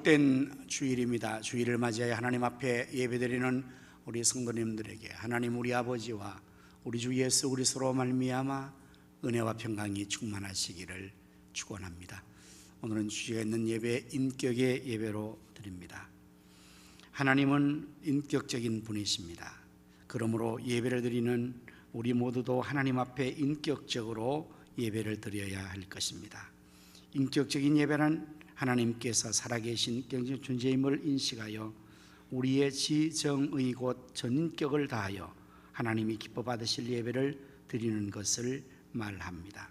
복된 주일입니다. 주일을 맞이하여 하나님 앞에 예배드리는 우리 성도님들에게 하나님 우리 아버지와 우리 주 예수 그리스도로 말미암아 은혜와 평강이 충만하시기를 축원합니다. 오늘은 주제가 있는 예배, 인격의 예배로 드립니다. 하나님은 인격적인 분이십니다. 그러므로 예배를 드리는 우리 모두도 하나님 앞에 인격적으로 예배를 드려야 할 것입니다. 인격적인 예배는 하나님께서 살아계신 인격적 존재임을 인식하여 우리의 지정의 곧 전인격을 다하여 하나님이 기뻐 받으실 예배를 드리는 것을 말합니다.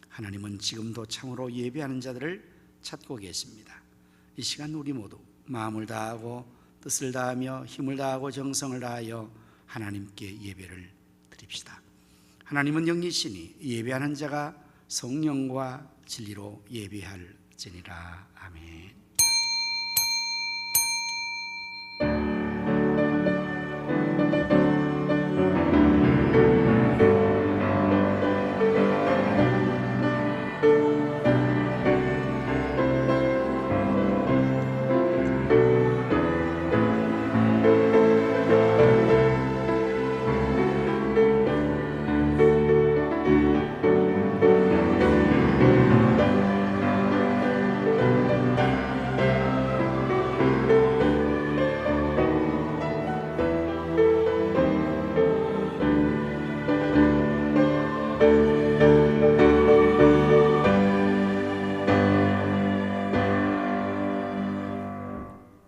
하나님은 지금도 참으로 예배하는 자들을 찾고 계십니다. 이 시간 우리 모두 마음을 다하고 뜻을 다하며 힘을 다하고 정성을 다하여 하나님께 예배를 드립시다. 하나님은 영이시니 예배하는 자가 성령과 진리로 예배할지니라. 아멘.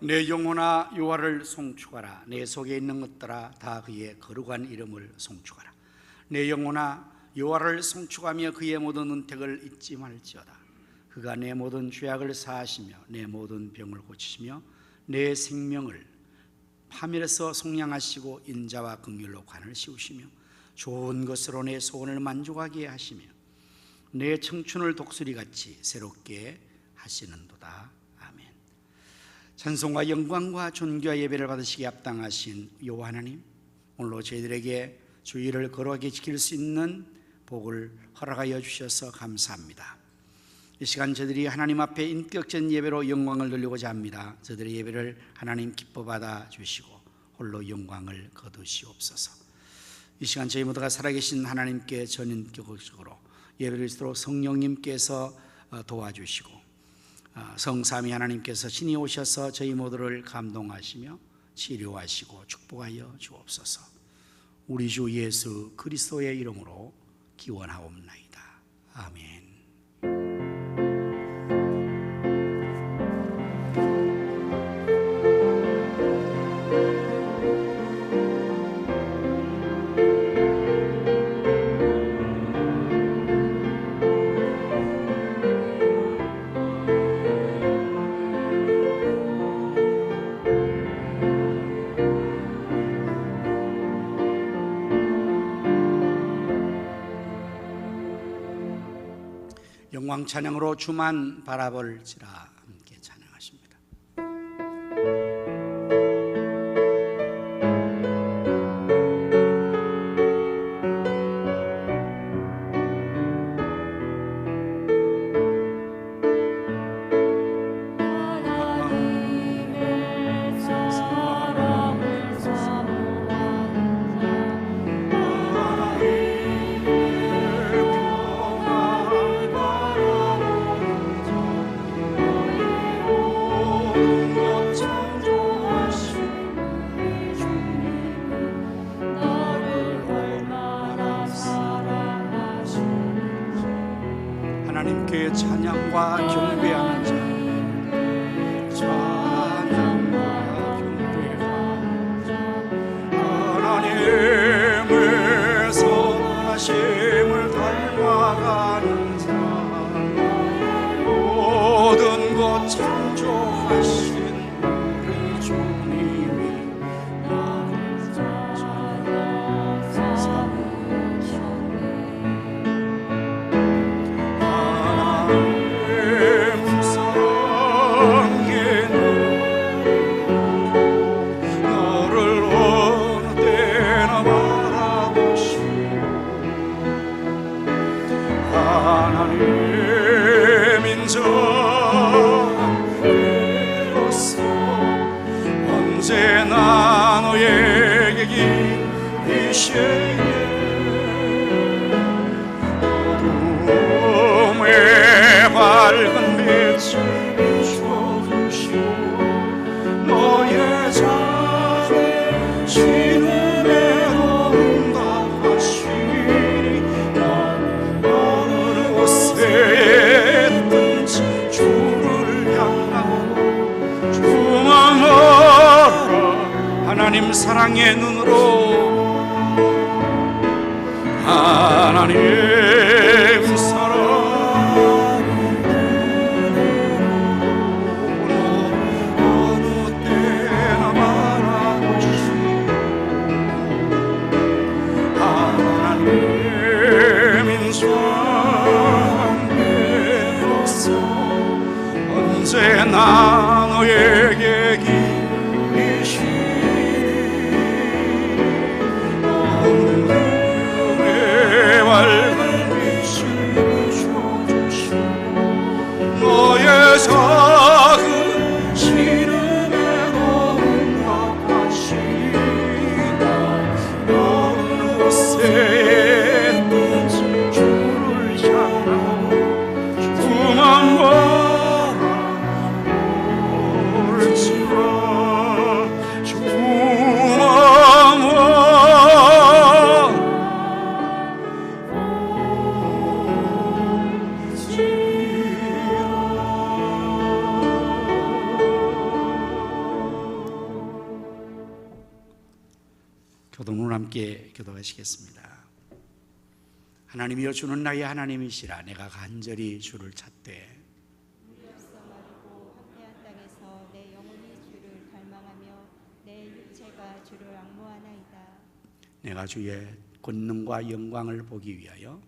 내 영혼아 여호와를 송축하라. 내 속에 있는 것들아 다 그의 거룩한 이름을 송축하라. 내 영혼아 여호와를 송축하며 그의 모든 은택을 잊지 말지어다. 그가 내 모든 죄악을 사하시며 내 모든 병을 고치시며 내 생명을 파멸에서 속량하시고 인자와 긍휼로 관을 씌우시며 좋은 것으로 내 소원을 만족하게 하시며 내 청춘을 독수리같이 새롭게 하시는도다. 찬송과 영광과 존귀와 예배를 받으시기에 합당하신 여호와 하나님, 오늘로 저희들에게 주일을 거룩하게 지킬 수 있는 복을 허락하여 주셔서 감사합니다. 이 시간 저희들이 하나님 앞에 인격적인 예배로 영광을 돌리고자 합니다. 저희들의 예배를 하나님 기뻐 받아 주시고 홀로 영광을 거두시옵소서. 이 시간 저희 모두가 살아계신 하나님께 전인격적으로 예배를 드리도록 성령님께서 도와주시고 성삼위 하나님께서 신이 오셔서 저희 모두를 감동하시며 치료하시고 축복하여 주옵소서. 우리 주 예수 그리스도의 이름으로 기원하옵나이다. 아멘. 영광 찬양으로 주만 바라볼지라 함께 찬양하십니다. 하나님께 찬양과 경배하는 자, 찬양과 경배하는 자, 하나님의 선하심을 닮아가는 자, 모든 것 창조하신 우리 주님이 나를 언제나 너에게 이 시에 어둠의 밝은 빛을 비춰주시고 너의 작은 신음에도 응답하시니 어느 곳에 있든지 주를 향하고 주만 알아 하나님 사랑의 눈으로 하나님 사랑의 눈으로 어느 때나 바라보시고 하나님 인자함께로서 언제나 너에게 밝은 빛을 비춰주시고 너의 작은 신음에도 응답하시고 어느 곳에 있든지 주를 향하고 주만 바라볼지라 주만 교동을 함께 기도하시겠습니다. 하나님이여 주는 나의 하나님이시라. 내가 간절히 주를 찾되 우리로서 마르고 황폐한 땅에서 내 영혼이 주를 갈망하며 내 육체가 주를 앙모하나이다. 내가 주의 권능과 영광을 보기 위하여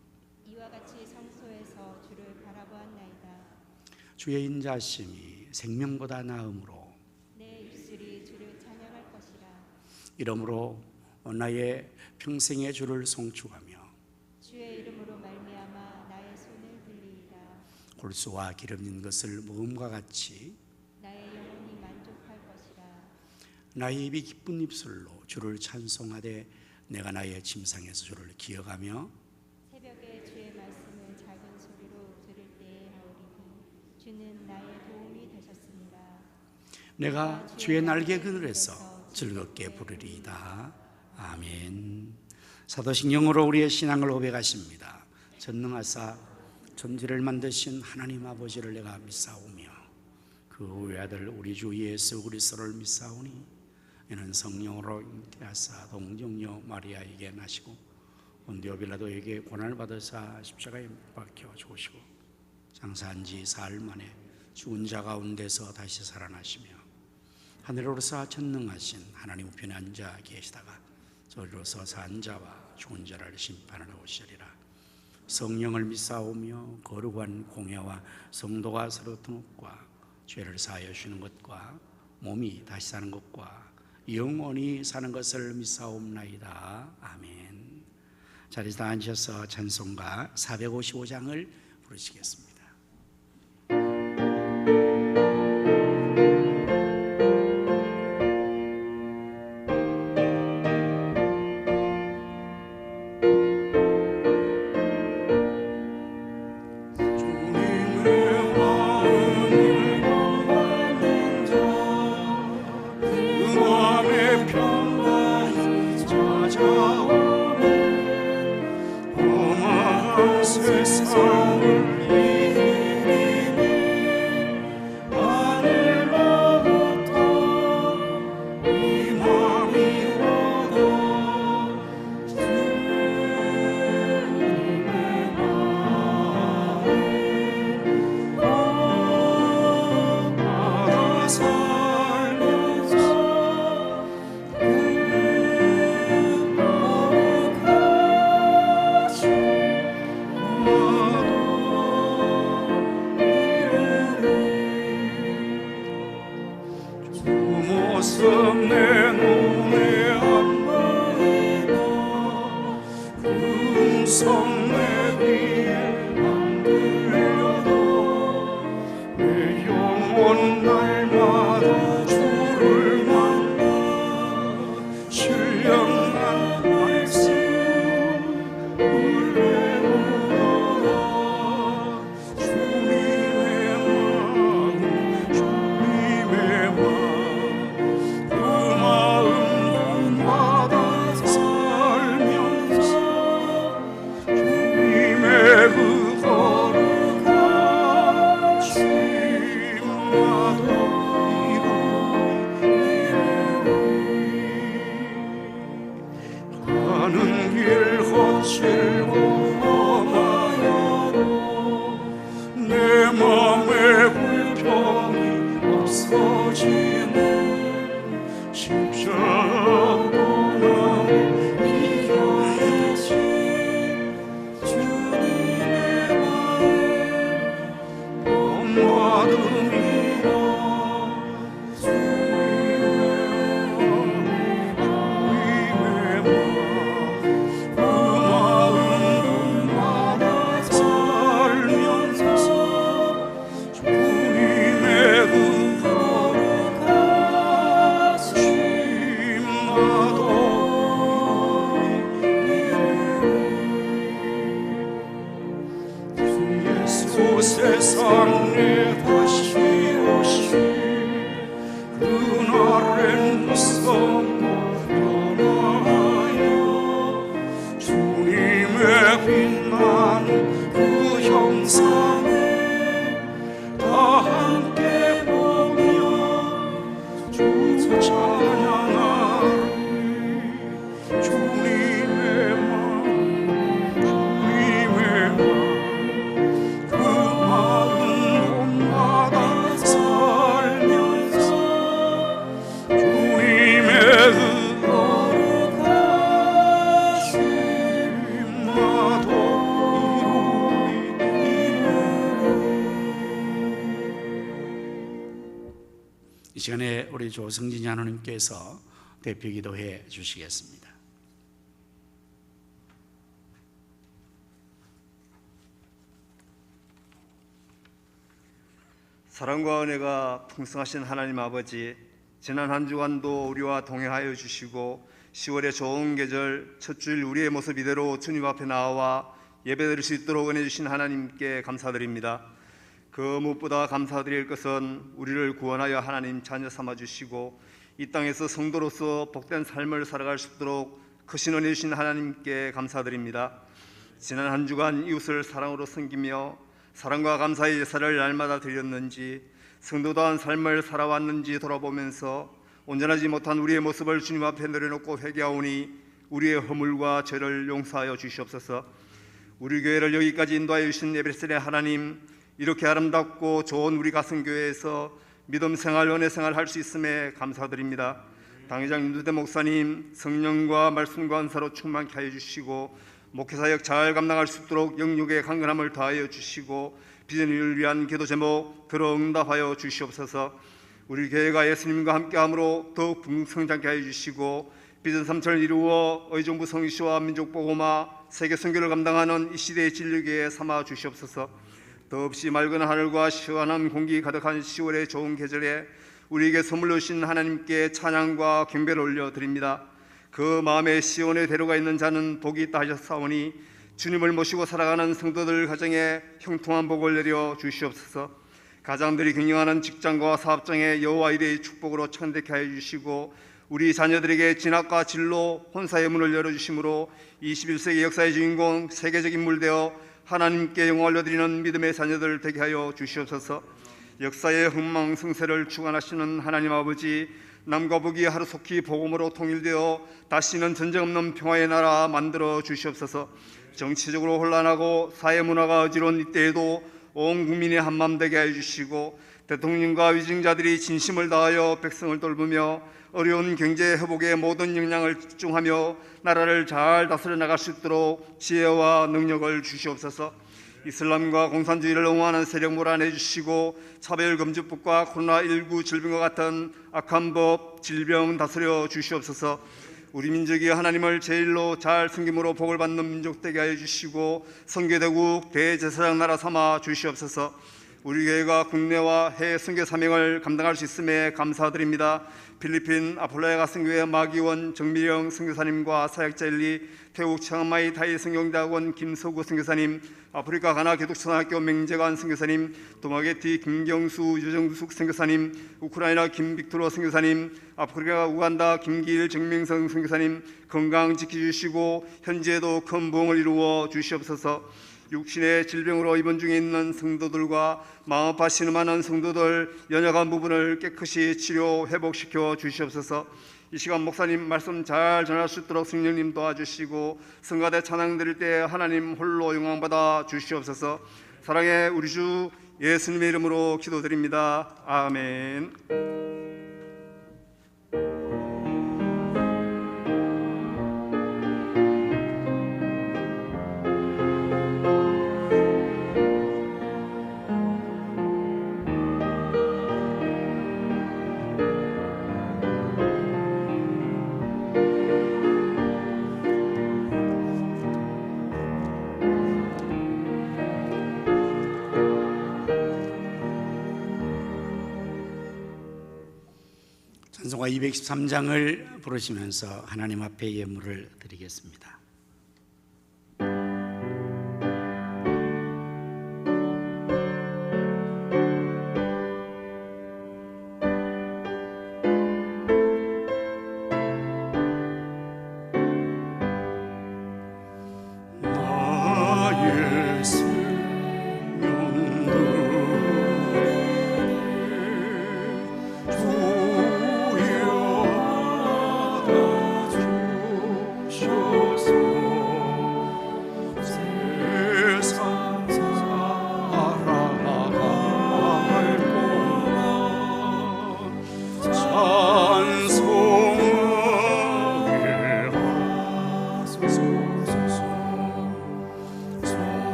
이와 같이 성소에서 주를 바라보았나이다. 주의 인자심이 생명보다 나음으로 내 입술이 주를 찬양할 것이라. 이러므로 나의 평생의 주를 송축하며 주의 이름으로 말미암아 나의 손을 들리이다. 골수와 기름진 것을 모음과 같이 나의 영혼이 만족할 것이라. 나의 입이 기쁜 입술로 주를 찬송하되 내가 나의 침상에서 주를 기억하며 새벽에 주의 말씀을 작은 소리로 들을 때에 하오리니 주는 나의 도움이 되셨습니다. 내가 주의 날개 그늘에서 즐겁게 부르리이다. 아멘. 사도신경으로 우리의 신앙을 고백하십니다. 전능하사 천지를 만드신 하나님 아버지를 내가 믿사오며 그 외아들 우리 주 예수 그리스도를 믿사오니 이는 성령으로 잉태하사 동정녀 마리아에게 나시고 본디오 빌라도에게 고난을 받으사 십자가에 못 박혀 죽으시고 장사한 지 사흘 만에 죽은 자 가운데서 다시 살아나시며 하늘로서 전능하신 하나님 우편에 앉아 계시다가 저리로서 산 자와 죽은 자를 심판하러 오시리라. 성령을 믿사오며 거룩한 공회와 성도가 서로 등록과 죄를 사하여 주는 것과 몸이 다시 사는 것과 영원히 사는 것을 믿사옵나이다. 아멘. 자리에서 앉으셔서 찬송가 455장을 부르시겠습니다. 내 눈에 안 보이나 음성 내 귀에 안 들려도 내 영혼 날마다 주를 만나 세상에 다시 오시 그날엔 무섭고 변화하여 주님의 빛나는 그 형상에 다 함께 보며 주 찬양하리. 주님의 마음 주님의 마음 이 시간에 우리 조성진 장로님께서 대표 기도해 주시겠습니다. 사랑과 은혜가 풍성하신 하나님 아버지, 지난 한 주간도 우리와 동행하여 주시고 10월의 좋은 계절 첫 주일 우리의 모습 이대로 주님 앞에 나와 예배드릴 수 있도록 은혜 주신 하나님께 감사드립니다. 그 무엇보다 감사드릴 것은 우리를 구원하여 하나님 자녀 삼아 주시고 이 땅에서 성도로서 복된 삶을 살아갈 수 있도록 크신 은혜 주신 하나님께 감사드립니다. 지난 한 주간 이웃을 사랑으로 섬기며 사랑과 감사의 제사를 날마다 드렸는지, 성도다운 삶을 살아왔는지 돌아보면서 온전하지 못한 우리의 모습을 주님 앞에 내려놓고 회개하오니 우리의 허물과 죄를 용서하여 주시옵소서. 우리 교회를 여기까지 인도하여 주신 예배드리는 하나님, 이렇게 아름답고 좋은 우리 가성교회에서 믿음 생활, 은혜 생활 할 수 있음에 감사드립니다. 당회장 윤두대 목사님, 성령과 말씀과 은사로 충만케 하여 주시고 목회사역 잘 감당할 수 있도록 영육의 강건함을 더하여 주시고 비전을 위한 기도 제목 들어 응답하여 주시옵소서. 우리 교회가 예수님과 함께함으로 더욱 풍성장케 하여 주시고 비전 3천을 이루어 의정부 성시와 민족보고마 세계 선교를 감당하는 이 시대의 진리교회 삼아 주시옵소서. 더없이 맑은 하늘과 시원한 공기 가득한 10월의 좋은 계절에 우리에게 선물로 주신 하나님께 찬양과 경배를 올려드립니다. 그 마음에 시온에 데려가 있는 자는 복이 있다 하셨사오니 주님을 모시고 살아가는 성도들 가정에 형통한 복을 내려 주시옵소서. 가장들이 경영하는 직장과 사업장에 여호와 이레의 축복으로 천대케 하여 주시고 우리 자녀들에게 진학과 진로, 혼사의 문을 열어주심으로 21세기 역사의 주인공, 세계적 인물 되어 하나님께 영광을 올려드리는 믿음의 자녀들 되게 하여 주시옵소서. 역사의 흥망성쇠를 주관하시는 하나님 아버지, 남과 북이 하루속히 복음으로 통일되어 다시는 전쟁 없는 평화의 나라 만들어 주시옵소서. 정치적으로 혼란하고 사회문화가 어지러운 이때에도 온 국민이 한마음 되게 하여 주시고 대통령과 위증자들이 진심을 다하여 백성을 돌보며 어려운 경제 회복에 모든 역량을 집중하며 나라를 잘 다스려 나갈 수 있도록 지혜와 능력을 주시옵소서. 이슬람과 공산주의를 옹호하는 세력 몰아내 주시고 차별금지법과 코로나19 질병과 같은 악한 법, 질병 다스려 주시옵소서. 우리 민족이 하나님을 제일로 잘 섬김으로 복을 받는 민족 되게 하여 주시고 선교대국 대제사장 나라 삼아 주시옵소서. 우리 교회가 국내와 해외 선교 사명을 감당할 수 있음에 감사드립니다. 필리핀 아폴로야 가성교회 마기원 정미령 선교사님과 사역자 엘리, 태국 치앙마이 타이 성경대학원 김서구 선교사님, 아프리카 가나 기독초등학교 맹재관 선교사님, 도마게티 김경수 유정숙 선교사님, 우크라이나 김빅토로 선교사님, 아프리카 우간다 김기일 정명성 선교사님 건강 지켜주시고 현재에도 큰 부흥을 이루어 주시옵소서. 육신의 질병으로 입원 중에 있는 성도들과 마음 아파 신음하는 성도들 연약한 부분을 깨끗이 치료 회복시켜 주시옵소서. 이 시간 목사님 말씀 잘 전할 수 있도록 성령님 도와주시고 성가대 찬양 드릴 때 하나님 홀로 영광받아 주시옵소서. 사랑의 우리 주 예수님의 이름으로 기도드립니다. 아멘. 찬송가 213장을 부르시면서 하나님 앞에 예물을 드리겠습니다.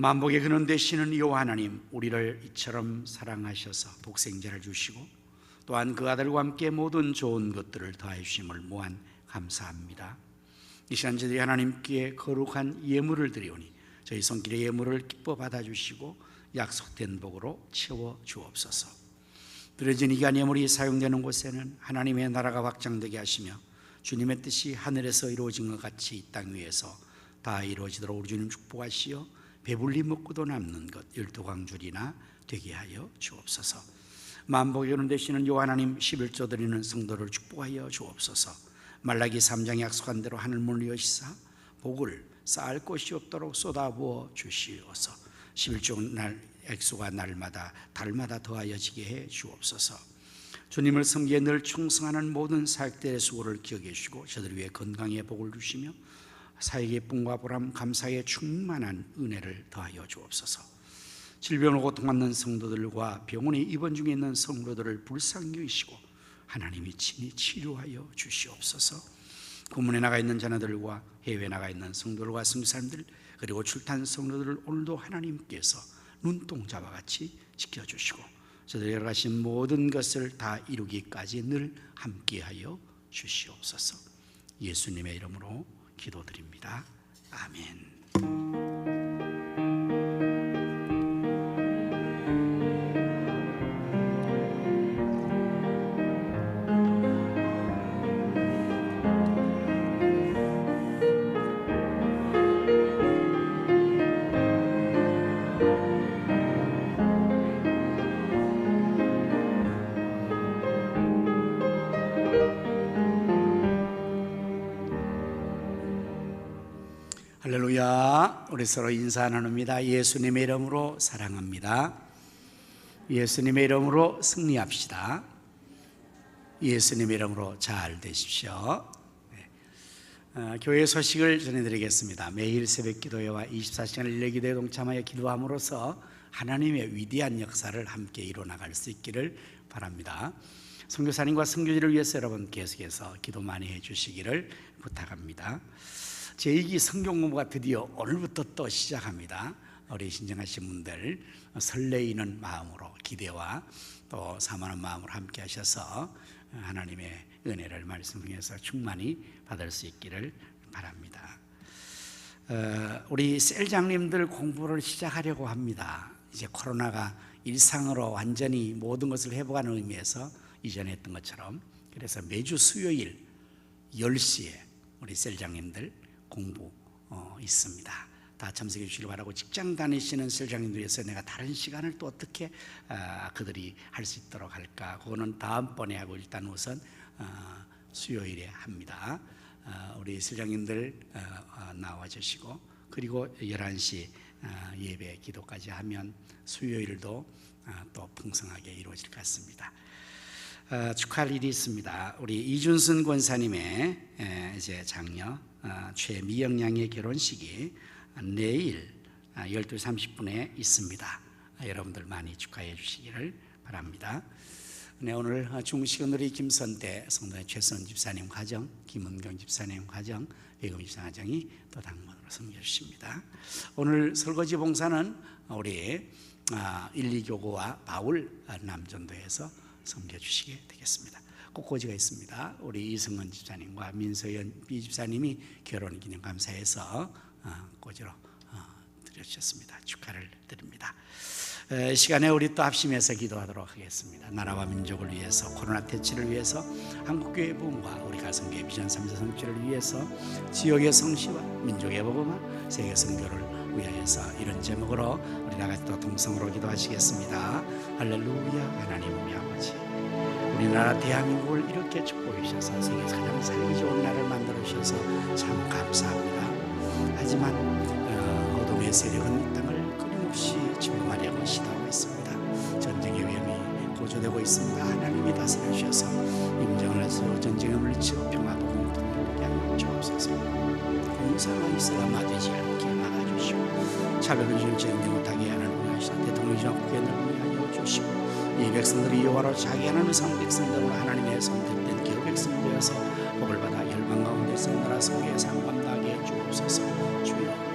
만복의 근원 되시는 여호와 하나님, 우리를 이처럼 사랑하셔서 독생자를 주시고 또한 그 아들과 함께 모든 좋은 것들을 더하여 주심을 무한 감사합니다. 이 시간 저희들이 하나님께 거룩한 예물을 드리오니 저희 손길의 예물을 기뻐 받아주시고 약속된 복으로 채워 주옵소서. 드려진 이간 예물이 사용되는 곳에는 하나님의 나라가 확장되게 하시며 주님의 뜻이 하늘에서 이루어진 것 같이 이 땅 위에서 다 이루어지도록 우리 주님 축복하시어 배불리 먹고도 남는 것 12광줄이나 되게 하여 주옵소서. 만복의 근원 되시는 여호와 하나님, 11조 드리는 성도를 축복하여 주옵소서. 말라기 3장에 약속한 대로 하늘문을 여시사 복을 쌓을 곳이 없도록 쏟아부어 주시옵소서. 11조 날 액수가 날마다 달마다 더하여지게 해 주옵소서. 주님을 섬기에 늘 충성하는 모든 사역들의 수고를 기억해 주시고 저들 위해 건강의 복을 주시며 사역의 쁨과 보람 감사에 충만한 은혜를 더하여 주옵소서. 질병으로 고통받는 성도들과 병원에 입원 중에 있는 성도들을 불쌍히 여기시고 하나님이 친히 치료하여 주시옵소서. 구문에 나가 있는 자녀들과 해외에 나가 있는 성도들과 성사님들 그리고 출탄 성도들을 오늘도 하나님께서 눈동자와 같이 지켜주시고 저들이 열어가신 모든 것을 다 이루기까지 늘 함께하여 주시옵소서. 예수님의 이름으로 기도드립니다. 아멘. 할렐루야. 우리 서로 인사 나눕니다. 예수님의 이름으로 사랑합니다. 예수님의 이름으로 승리합시다. 예수님의 이름으로 잘 되십시오. 교회 소식을 전해드리겠습니다. 매일 새벽 기도회와 24시간 일례 기도에 동참하여 기도함으로써 하나님의 위대한 역사를 함께 이뤄나갈 수 있기를 바랍니다. 선교사님과 선교지를 위해서 여러분 계속해서 기도 많이 해주시기를 부탁합니다. 제2기 성경 공부가 드디어 오늘부터 또 시작합니다. 우리 신청하신 분들 설레이는 마음으로 기대와 또 사모하는 마음으로 함께 하셔서 하나님의 은혜를 말씀 중에서 충만히 받을 수 있기를 바랍니다. 우리 셀장님들 공부를 시작하려고 합니다. 이제 코로나가 일상으로 완전히 모든 것을 회복하는 의미에서 이전에 했던 것처럼, 그래서 매주 수요일 10시에 우리 셀장님들 공부 있습니다. 다 참석해 주시길 바라고, 직장 다니시는 셀장님들 위해서 내가 다른 시간을 또 어떻게 그들이 할 수 있도록 할까, 그거는 다음번에 하고 일단 우선 수요일에 합니다. 우리 셀장님들 나와 주시고, 그리고 11시 예배 기도까지 하면 수요일도 또 풍성하게 이루어질 것 같습니다. 축하할 일이 있습니다. 우리 이준순 권사님의 이제 장녀 최미영 양의 결혼식이 내일 12시 30분에 있습니다. 여러분들 많이 축하해 주시기를 바랍니다. 네, 오늘 중식은 우리 김선대 성도의 최선 집사님 가정, 김은경 집사님 가정, 배금 집사 가정이 또 당번으로 섬겨주십니다. 오늘 설거지 봉사는 우리 1, 2교구와 바울 남전도에서 섬겨주시게 되겠습니다. 꽃꽂이가 있습니다. 우리 이승원 집사님과 민서연 B 집사님이 결혼기념 감사해서 꽃으로 드려주셨습니다. 축하를 드립니다. 이 시간에 우리 또 합심해서 기도하도록 하겠습니다. 나라와 민족을 위해서, 코로나 퇴치를 위해서, 한국교회 부흥과 우리 가성교회 비전 3자 성취를 위해서, 지역의 성시와 민족의 복음화, 세계 선교를 위하여서, 이런 제목으로 우리 나같이 또 동성으로 기도하시겠습니다. 할렐루야. 하나님 우리 아버지, 우리나라 대한민국을 이렇게 축복해 주셔서 세계에서 가장 살기 좋은 나라를 만들어 주셔서 참 감사합니다. 하지만 어둠의 세력은 이 땅을 끊임없이 침범하려고 시도하고 있습니다. 전쟁의 위험이 고조되고 있습니다. 하나님이 다스려 주셔서 임정을 해서 전쟁을 물리치고 평화도 공동되게 하여 주옵소서. 공사가 있어야 마되지 않게 막아주시고, 차별은 진행되지 못하게 하나님 하시고, 대통령이 국회의원을 운영하여 주시고, 이 백성들이 여호와로 자기 하나님의 성 백성들로 하나님의 선택된 기호 백성이 되어서 복을 받아 열방 가운데 성나라 성교에 상감하게 해 주옵소서. 주여,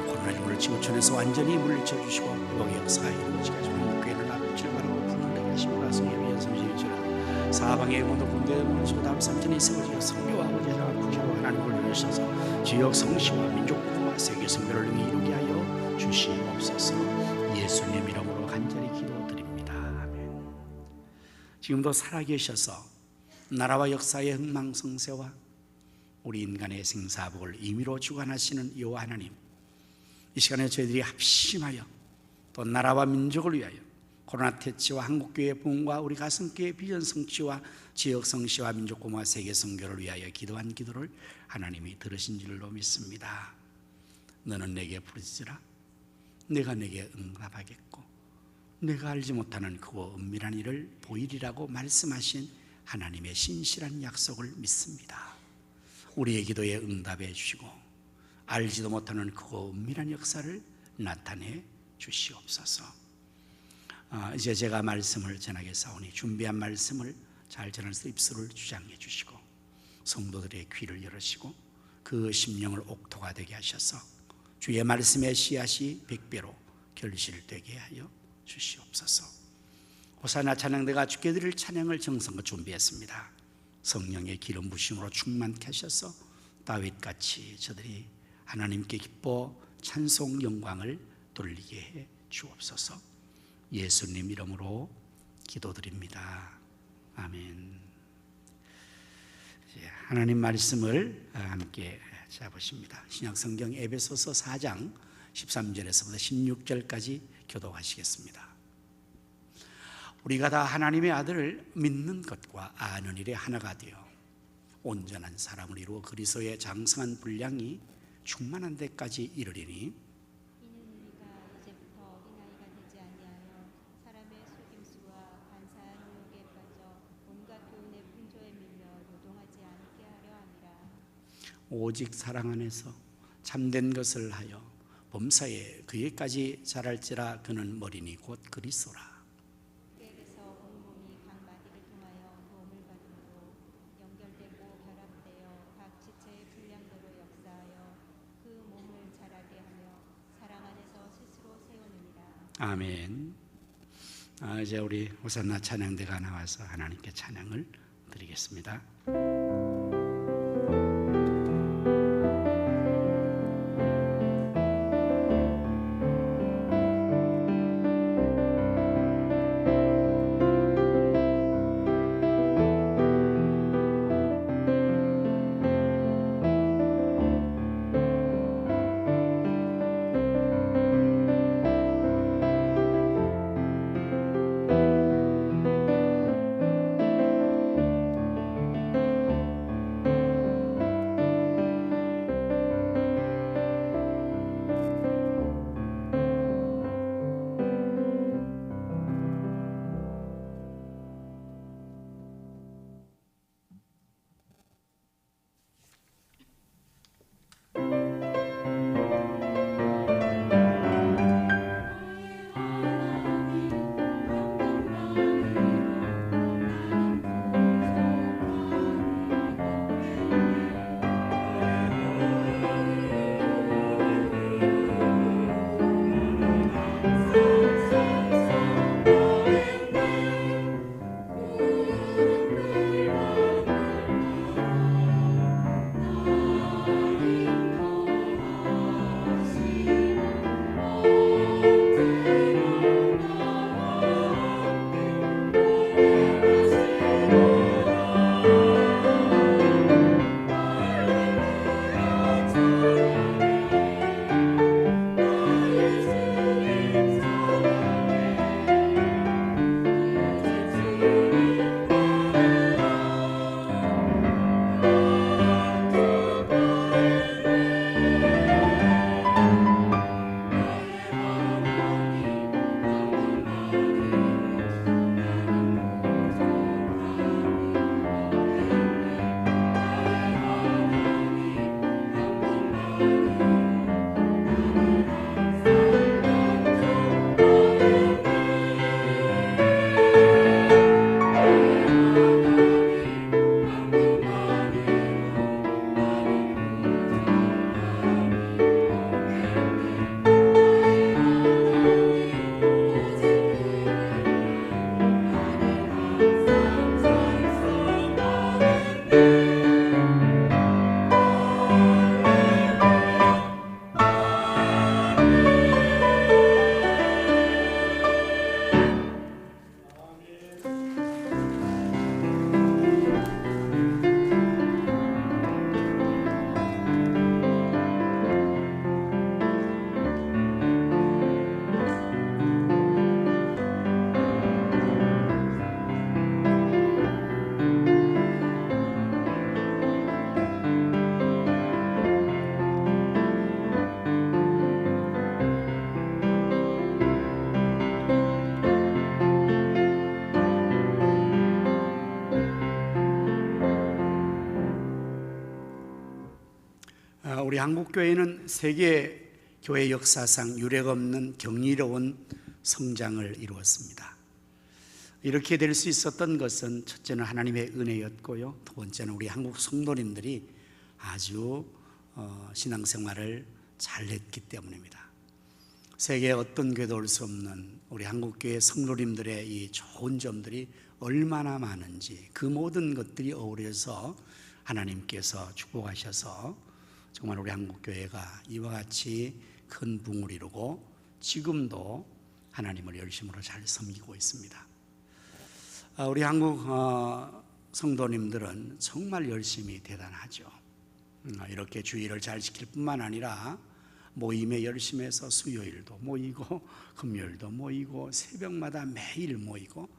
코로나19를 지구촌에서 완전히 물리쳐 주시고 회복의 역사가 이루어지게 하시고 한국교회를 앞을 바라고 부르게 하시고 가성의 위한 섬기시라. 사방의 모든 군대의 물리치고 다음 삼천이 세워지어 성교와 아버지와 구주로 하나님을 위하셔서 지역 성시와 민족 부흥과 세계 선교를 이루게 하여 주시옵소서. 예수님 이름으로 간절히 기도드립니다. 지금도 살아계셔서 나라와 역사의 흥망성쇠와 우리 인간의 생사복을 임의로 주관하시는 여호와 하나님, 이 시간에 저희들이 합심하여 또 나라와 민족을 위하여 코로나 퇴치와 한국교회 부흥과 우리 가성교회 비전 성취와 지역 성시와 민족 공화 세계 선교를 위하여 기도한 기도를 하나님이 들으신 줄로 믿습니다. 너는 내게 부르짖으라. 내가 내게 응답하겠고 내가 알지 못하는 크고 은밀한 일을 보이리라고 말씀하신 하나님의 신실한 약속을 믿습니다. 우리의 기도에 응답해 주시고 알지도 못하는 크고 은밀한 역사를 나타내 주시옵소서. 이제 제가 말씀을 전하겠사오니 준비한 말씀을 잘 전할 수 입술을 주장해 주시고 성도들의 귀를 열으시고 그 심령을 옥토가 되게 하셔서 주의 말씀의 씨앗이 백배로 결실되게 하여 주시옵소서. 호사나 찬양대가 주께 드릴 찬양을 정성껏 준비했습니다. 성령의 기름 부심으로 충만케 하셔서 다윗같이 저들이 하나님께 기뻐 찬송 영광을 돌리게 해 주옵소서. 예수님 이름으로 기도드립니다. 아멘. 하나님 말씀을 함께 잡으십니다. 신약성경 에베소서 4장 13절에서부터 16절까지 교독하시겠습니다. 우리가 다 하나님의 아들을 믿는 것과 아는 일에 하나가 되어 온전한 사람을 이루어 그리스도의 장성한 분량이 충만한 데까지 이르리니 이는 우리가 이제부터 어린아이가 되지 아니하여 사람의 속임수와 간사한 유혹에 빠져 온갖 교훈의 풍조에 밀려 노동하지 않게 하려 함이라. 오직 사랑 안에서 참된 것을 하여 범사에 그에까지 자랄지라. 그는 머리니 곧 그리스도라. 그에게서 온 몸이 각 마디를 통하여 도움을 받음으로 연결되고 결합되어 각 지체의 분량대로 역사하여 그 몸을 자라게 하며 사랑 안에서 스스로 세우느니라. 아멘. 이제 우리 호산나 찬양대가 나와서 하나님께 찬양을 드리겠습니다. 우리 한국교회는 세계 교회 역사상 유례없는 경이로운 성장을 이루었습니다. 이렇게 될 수 있었던 것은 첫째는 하나님의 은혜였고요, 두 번째는 우리 한국 성도님들이 아주 신앙생활을 잘했기 때문입니다. 세계 어떤 교회도 올 수 없는 우리 한국교회 성도님들의 이 좋은 점들이 얼마나 많은지, 그 모든 것들이 어우러져서 하나님께서 축복하셔서 정말 우리 한국교회가 이와 같이 큰 부흥을 이루고 지금도 하나님을 열심으로 잘 섬기고 있습니다. 우리 한국 성도님들은 정말 열심히 대단하죠. 이렇게 주일을 잘 지킬 뿐만 아니라 모임에 열심히 해서 수요일도 모이고 금요일도 모이고 새벽마다 매일 모이고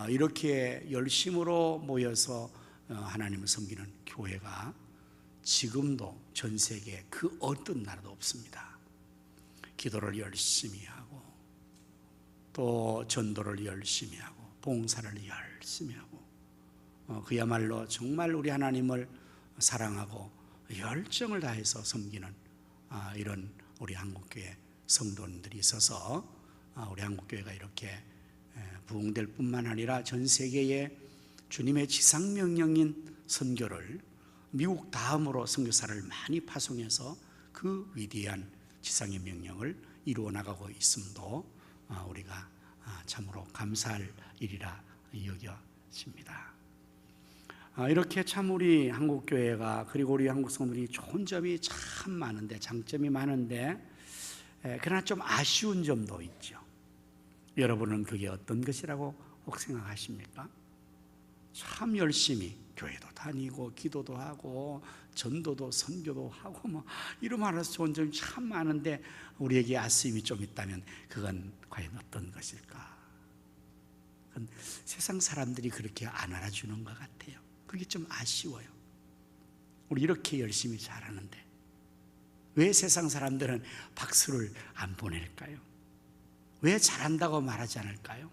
이렇게 열심으로 모여서 하나님을 섬기는 교회가 지금도 전 세계 그 어떤 나라도 없습니다. 기도를 열심히 하고 또 전도를 열심히 하고 봉사를 열심히 하고 그야말로 정말 우리 하나님을 사랑하고 열정을 다해서 섬기는 이런 우리 한국교회 성도님들이 있어서 우리 한국교회가 이렇게 부흥될 뿐만 아니라 전 세계에 주님의 지상명령인 선교를 미국 다음으로 선교사를 많이 파송해서 그 위대한 지상의 명령을 이루어 나가고 있음도 우리가 참으로 감사할 일이라 여겨집니다. 이렇게 참 우리 한국교회가 그리고 우리 한국 성도들이 좋은 점이 참 많은데, 장점이 많은데, 그러나 좀 아쉬운 점도 있죠. 여러분은 그게 어떤 것이라고 혹 생각하십니까? 참 열심히 교회도 다니고 기도도 하고 전도도 선교도 하고 이러면 알아서 좋은 점이 참 많은데 우리에게 아쉬움이 좀 있다면 그건 과연 어떤 것일까? 그건 세상 사람들이 그렇게 안 알아주는 것 같아요. 그게 좀 아쉬워요. 우리 이렇게 열심히 잘하는데 왜 세상 사람들은 박수를 안 보낼까요? 왜 잘한다고 말하지 않을까요?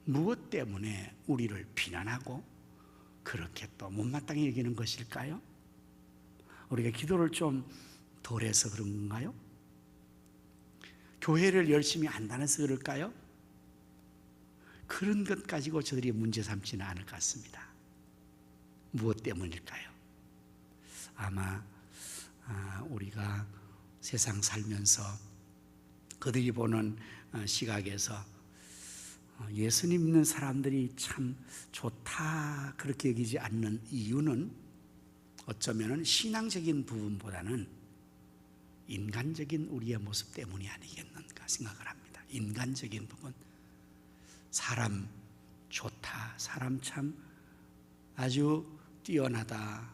무엇 때문에 우리를 비난하고 그렇게 또 못마땅히 여기는 것일까요? 우리가 기도를 좀 덜 해서 그런 건가요? 교회를 열심히 안 다녀서 그럴까요? 그런 것 가지고 저들이 문제 삼지는 않을 것 같습니다. 무엇 때문일까요? 아마 우리가 세상 살면서 그들이 보는 시각에서 예수님 믿는 사람들이 참 좋다 그렇게 여기지 않는 이유는 어쩌면 신앙적인 부분보다는 인간적인 우리의 모습 때문이 아니겠는가 생각을 합니다. 인간적인 부분, 사람 좋다, 사람 참 아주 뛰어나다,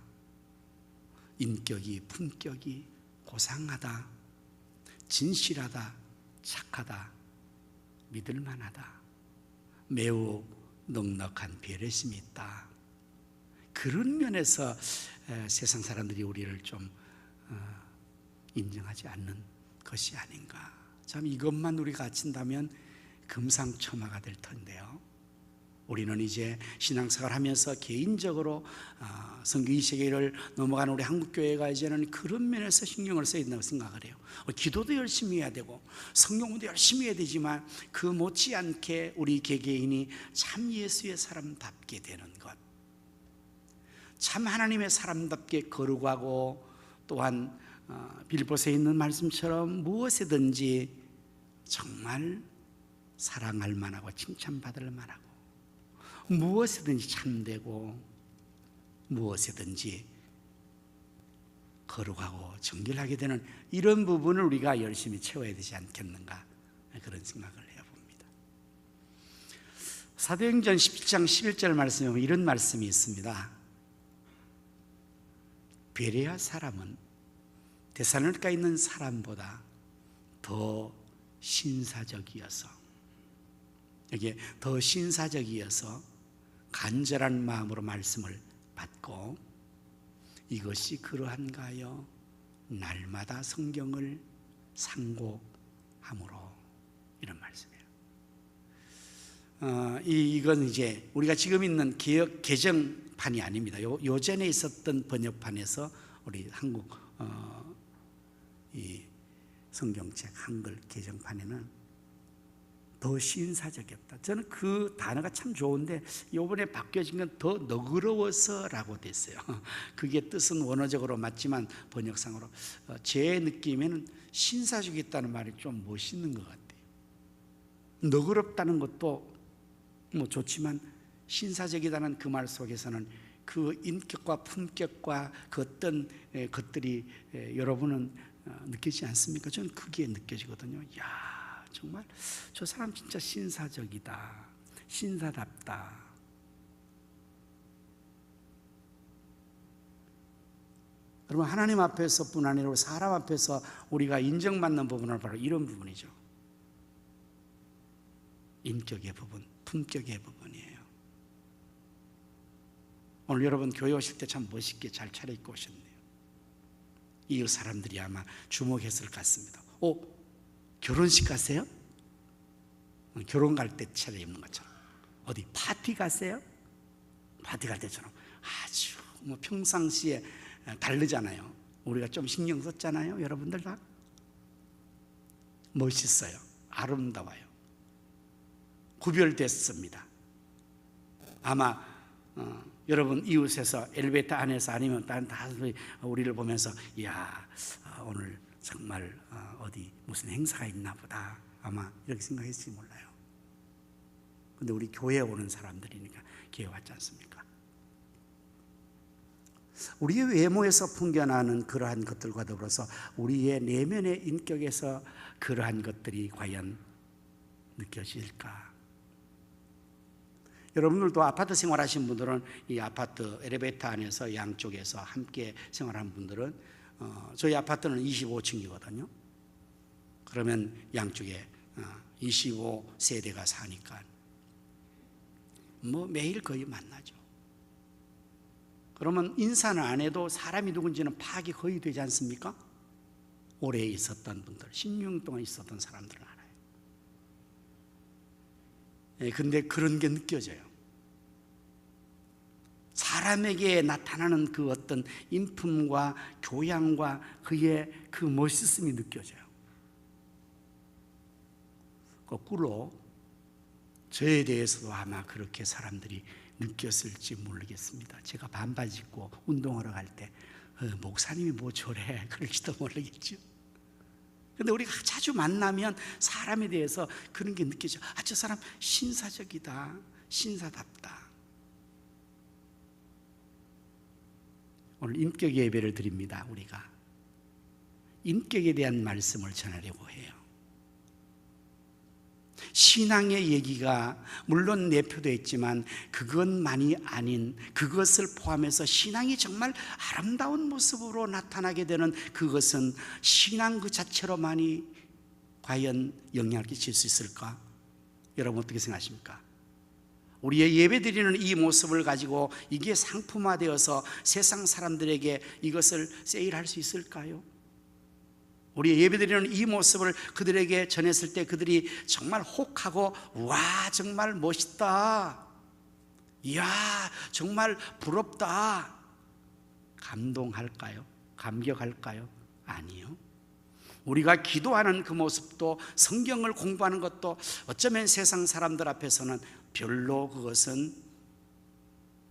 인격이 품격이 고상하다, 진실하다, 착하다, 믿을만하다, 매우 넉넉한 배려심이 있다. 그런 면에서 세상 사람들이 우리를 좀 인정하지 않는 것이 아닌가. 참 이것만 우리가 갖춘다면 금상첨화가 될 텐데요. 우리는 이제 신앙생활 하면서 개인적으로 선교 2세기를 넘어가는 우리 한국교회가 이제는 그런 면에서 신경을 써야 된다고 생각을 해요. 기도도 열심히 해야 되고 성경도 열심히 해야 되지만 그 못지않게 우리 개개인이 참 예수의 사람답게 되는 것, 참 하나님의 사람답게 거룩하고 또한 빌립보서에 있는 말씀처럼 무엇이든지 정말 사랑할 만하고 칭찬받을 만하고 무엇이든지 참되고 무엇이든지 거룩하고 정결하게 되는 이런 부분을 우리가 열심히 채워야 되지 않겠는가, 그런 생각을 해봅니다. 사도행전 17장 11절 말씀에 보면 이런 말씀이 있습니다. 베레아 사람은 데살로니가에 있는 사람보다 더 신사적이어서, 여기에 더 신사적이어서 간절한 마음으로 말씀을 받고 이것이 그러한가요? 날마다 성경을 상고함으로, 이런 말씀이에요. 이건 이제 우리가 지금 있는 개역 개정판이 아닙니다. 요전에 있었던 번역판에서 우리 한국 이 성경책 한글 개정판에는 더 신사적이었다. 저는 그 단어가 참 좋은데 이번에 바뀌어진 건 더 너그러워서라고 됐어요. 그게 뜻은 원어적으로 맞지만 번역상으로 제 느낌에는 신사적이었다는 말이 좀 멋있는 것 같아요. 너그럽다는 것도 뭐 좋지만 신사적이다는 그 말 속에서는 그 인격과 품격과 그 어떤 것들이 여러분은 느끼지 않습니까? 저는 그게 느껴지거든요. 야, 정말 저 사람 진짜 신사적이다, 신사답다. 여러분, 하나님 앞에서뿐 아니라 사람 앞에서 우리가 인정받는 부분은 바로 이런 부분이죠. 인격의 부분, 품격의 부분이에요. 오늘 여러분 교회 오실 때 참 멋있게 잘 차려입고 오셨네요. 이웃 사람들이 아마 주목했을 것 같습니다. 결혼식 가세요? 결혼 갈 때 차려입는 것처럼. 어디 파티 가세요? 파티 갈 때처럼 아주 평상시에 다르잖아요. 우리가 좀 신경 썼잖아요. 여러분들 다 멋있어요. 아름다워요. 구별됐습니다. 아마 여러분 이웃에서 엘리베이터 안에서 아니면 다른 우리를 보면서 이야 오늘 정말 어디 무슨 행사가 있나 보다 아마 이렇게 생각했을지 몰라요. 근데 우리 교회에 오는 사람들이니까 교회 왔지 않습니까? 우리의 외모에서 풍겨나는 그러한 것들과 더불어서 우리의 내면의 인격에서 그러한 것들이 과연 느껴질까? 여러분들도 아파트 생활하신 분들은 이 아파트 엘리베이터 안에서 양쪽에서 함께 생활하는 분들은 저희 아파트는 25층이거든요. 그러면 양쪽에 25세대가 사니까 매일 거의 만나죠. 그러면 인사는 안 해도 사람이 누군지는 파악이 거의 되지 않습니까? 오래 있었던 분들, 16년 동안 있었던 사람들은 알아요. 근데 그런 게 느껴져요. 사람에게 나타나는 그 어떤 인품과 교양과 그의 그 멋있음이 느껴져요. 거꾸로 저에 대해서도 아마 그렇게 사람들이 느꼈을지 모르겠습니다. 제가 반바지 입고 운동하러 갈 때 목사님이 뭐 저래 그럴지도 모르겠죠. 근데 우리가 자주 만나면 사람에 대해서 그런 게 느껴져. 저 사람 신사적이다, 신사답다. 오늘 인격 예배를 드립니다. 우리가 인격에 대한 말씀을 전하려고 해요. 신앙의 얘기가 물론 내포되어 있지만 그것만이 아닌 그것을 포함해서 신앙이 정말 아름다운 모습으로 나타나게 되는 그것은 신앙 그 자체로만이 과연 영향을 끼칠 수 있을까? 여러분 어떻게 생각하십니까? 우리의 예배드리는 이 모습을 가지고 이게 상품화되어서 세상 사람들에게 이것을 세일할 수 있을까요? 우리 예배드리는 이 모습을 그들에게 전했을 때 그들이 정말 혹하고 와 정말 멋있다, 이야 정말 부럽다, 감동할까요? 감격할까요? 아니요. 우리가 기도하는 그 모습도 성경을 공부하는 것도 어쩌면 세상 사람들 앞에서는 별로 그것은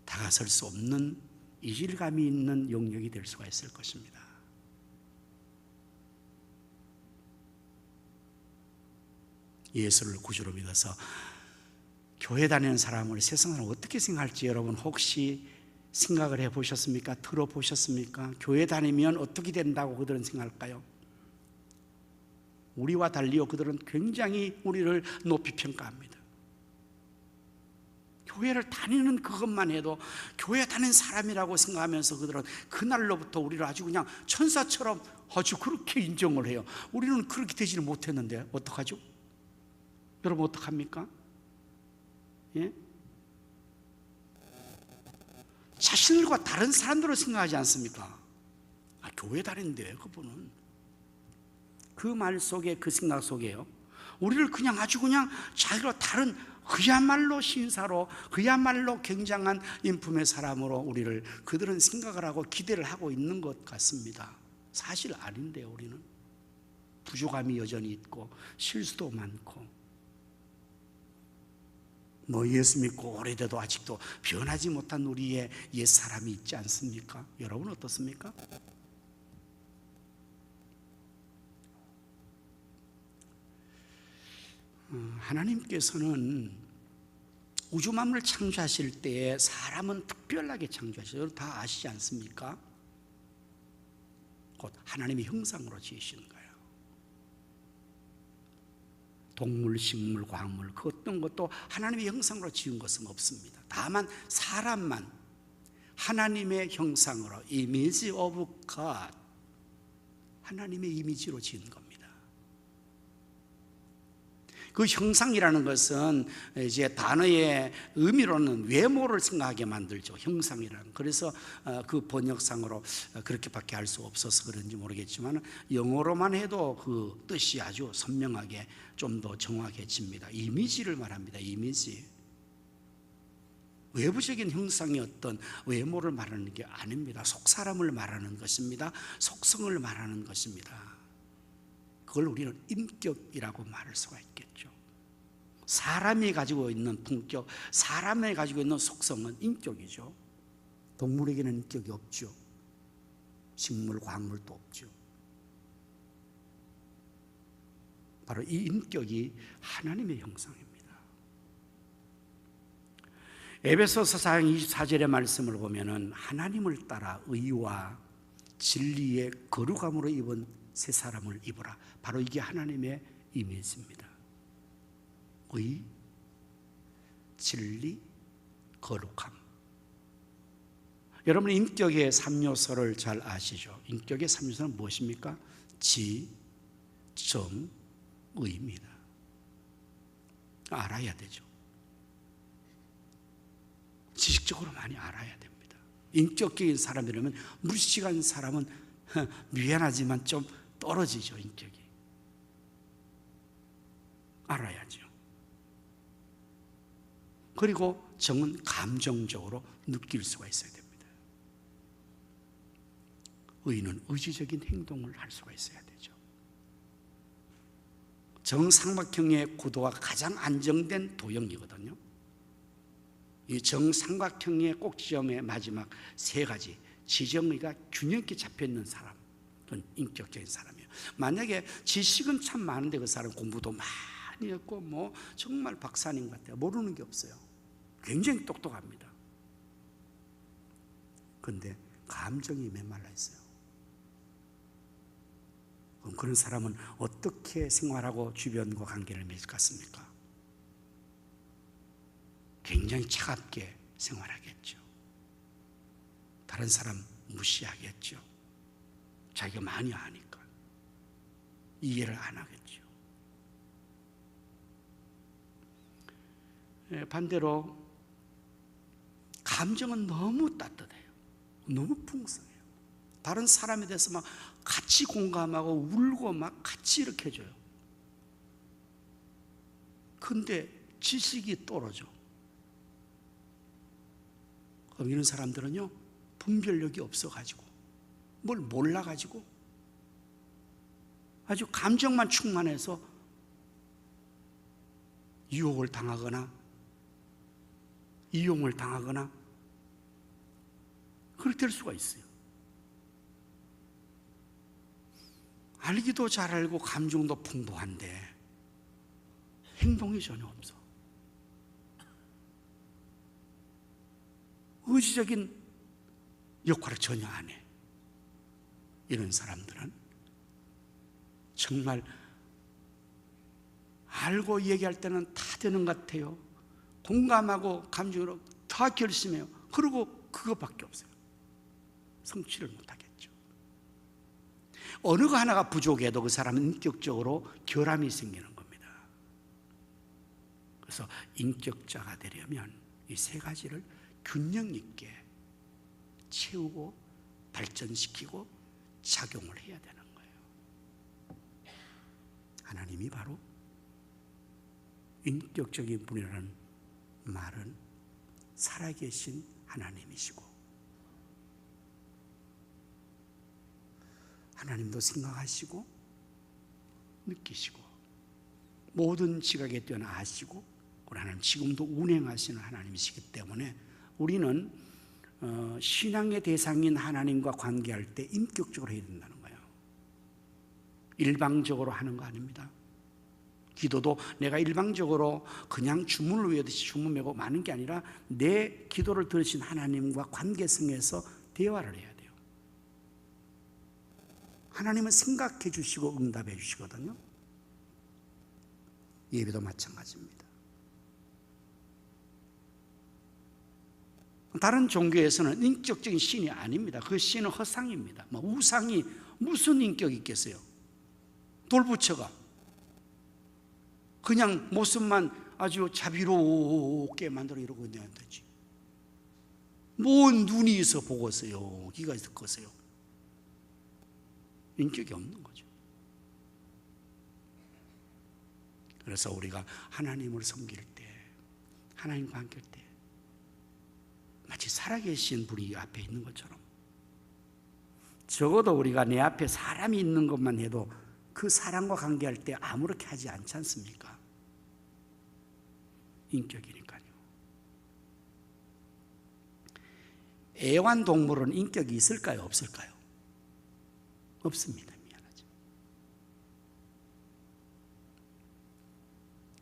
다가설 수 없는 이질감이 있는 영역이 될 수가 있을 것입니다. 예수를 구주로 믿어서 교회 다니는 사람을 세상 사람은 어떻게 생각할지 여러분 혹시 생각을 해보셨습니까? 들어보셨습니까? 교회 다니면 어떻게 된다고 그들은 생각할까요? 우리와 달리요 그들은 굉장히 우리를 높이 평가합니다. 교회를 다니는 그것만 해도 교회 다니는 사람이라고 생각하면서 그들은 그날로부터 우리를 아주 그냥 천사처럼 아주 그렇게 인정을 해요. 우리는 그렇게 되지는 못했는데 어떡하죠? 여러분 어떡합니까? 예? 자신들과 다른 사람들을 생각하지 않습니까? 교회 다니는데 그분은 그 말 속에 그 생각 속에요 우리를 그냥 아주 그냥 자기와 다른 그야말로 신사로 그야말로 굉장한 인품의 사람으로 우리를 그들은 생각을 하고 기대를 하고 있는 것 같습니다. 사실 아닌데요. 우리는 부족함이 여전히 있고 실수도 많고 예수 믿고 오래돼도 아직도 변하지 못한 우리의 옛사람이 있지 않습니까? 여러분 어떻습니까? 하나님께서는 우주 만물을 창조하실 때에 사람은 특별하게 창조하셨어요. 여러분 다 아시지 않습니까? 곧 하나님의 형상으로 지으신 거예요. 동물, 식물, 광물 그 어떤 것도 하나님의 형상으로 지은 것은 없습니다. 다만 사람만 하나님의 형상으로 Image of God 하나님의 이미지로 지은 겁니다. 그 형상이라는 것은 이제 단어의 의미로는 외모를 생각하게 만들죠. 형상이라는. 그래서 그 번역상으로 그렇게밖에 할 수 없어서 그런지 모르겠지만 영어로만 해도 그 뜻이 아주 선명하게 좀 더 정확해집니다. 이미지를 말합니다. 이미지. 외부적인 형상의 어떤 외모를 말하는 게 아닙니다. 속 사람을 말하는 것입니다. 속성을 말하는 것입니다. 그걸 우리는 인격이라고 말할 수가 있겠죠. 사람이 가지고 있는 품격, 사람이 가지고 있는 속성은 인격이죠. 동물에게는 인격이 없죠. 식물, 광물도 없죠. 바로 이 인격이 하나님의 형상입니다. 에베소서 4장 24절의 말씀을 보면은 하나님을 따라 의와 진리의 거룩함으로 입은 새 사람을 입으라. 바로 이게 하나님의 이미지입니다. 의, 진리, 거룩함. 여러분 인격의 3요소를 잘 아시죠? 인격의 3요소는 무엇입니까? 지, 정, 의입니다. 알아야 되죠. 지식적으로 많이 알아야 됩니다. 인격적인 사람이라면 무식한 사람은 미안하지만 좀 떨어지죠. 인격이. 알아야죠. 그리고 정은 감정적으로 느낄 수가 있어야 됩니다. 의는 의지적인 행동을 할 수가 있어야 되죠. 정삼각형의 구도가 가장 안정된 도형이거든요. 이 정삼각형의 꼭지점의 마지막 세 가지 지정의가 균형 있게 잡혀있는 사람, 그건 인격적인 사람이에요. 만약에 지식은 참 많은데 그 사람 공부도 많이 했고 뭐 정말 박사님 같아요. 모르는 게 없어요. 굉장히 똑똑합니다. 그런데 감정이 메말라 있어요. 그럼 그런 사람은 어떻게 생활하고 주변과 관계를 맺을 것 같습니까? 굉장히 차갑게 생활하겠죠. 다른 사람 무시하겠죠. 자기가 많이 아니까 이해를 안 하겠죠. 반대로 감정은 너무 따뜻해요. 너무 풍성해요. 다른 사람에 대해서 막 같이 공감하고 울고 막 같이 이렇게 해줘요. 근데 지식이 떨어져. 그럼 이런 사람들은요, 분별력이 없어가지고, 뭘 몰라가지고, 아주 감정만 충만해서 유혹을 당하거나, 이용을 당하거나, 그렇게 될 수가 있어요. 알기도 잘 알고 감정도 풍부한데, 행동이 전혀 없어. 의지적인 역할을 전혀 안 해. 이런 사람들은 정말 알고 얘기할 때는 다 되는 것 같아요. 공감하고 감정으로 다 결심해요. 그리고 그것밖에 없어요. 성취를 못하겠죠. 어느 거 하나가 부족해도 그 사람은 인격적으로 결함이 생기는 겁니다. 그래서 인격자가 되려면 이 세 가지를 균형 있게 채우고 발전시키고 작용을 해야 되는 거예요. 하나님이 바로 인격적인 분이라는 말은 살아계신 하나님이시고, 하나님도 생각하시고 느끼시고 모든 지각에 뛰어나 아시고, 우리 하나님 지금도 운행하시는 하나님이시기 때문에 우리는 신앙의 대상인 하나님과 관계할 때 인격적으로 해야 된다는 거예요. 일방적으로 하는 거 아닙니다. 기도도 내가 일방적으로 그냥 주문을 외우듯이 주문 메고 마는 게 아니라 내 기도를 들으신 하나님과 관계성에서 대화를 해야 돼요. 하나님은 생각해 주시고 응답해 주시거든요. 예배도 마찬가지입니다. 다른 종교에서는 인격적인 신이 아닙니다. 그 신은 허상입니다. 우상이 무슨 인격이 있겠어요? 돌부처가 그냥 모습만 아주 자비롭게 만들어 이러고 있는 안 되지. 뭔 눈이 있어 보고서요, 귀가 있어 듣고서요. 인격이 없는 거죠. 그래서 우리가 하나님을 섬길 때, 하나님과 함께 할 때 마치 살아계신 분이 앞에 있는 것처럼, 적어도 우리가 내 앞에 사람이 있는 것만 해도 그 사람과 관계할 때 아무렇게 하지 않지 않습니까? 인격이니까요. 애완동물은 인격이 있을까요? 없을까요? 없습니다. 미안하죠.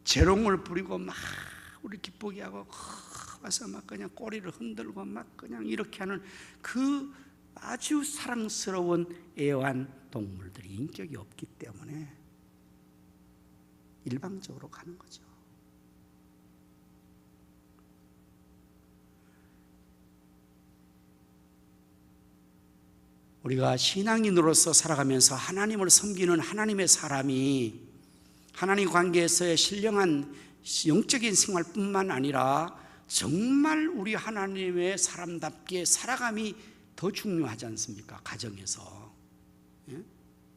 재롱을 부리고 막 우리 기쁘게 하고 와서 막 그냥 꼬리를 흔들고 막 그냥 이렇게 하는 그 아주 사랑스러운 애완동물들이 인격이 없기 때문에 일방적으로 가는 거죠. 우리가 신앙인으로서 살아가면서 하나님을 섬기는 하나님의 사람이 하나님 관계에서의 신령한 영적인 생활뿐만 아니라 정말 우리 하나님의 사람답게 살아감이 더 중요하지 않습니까? 가정에서. 예?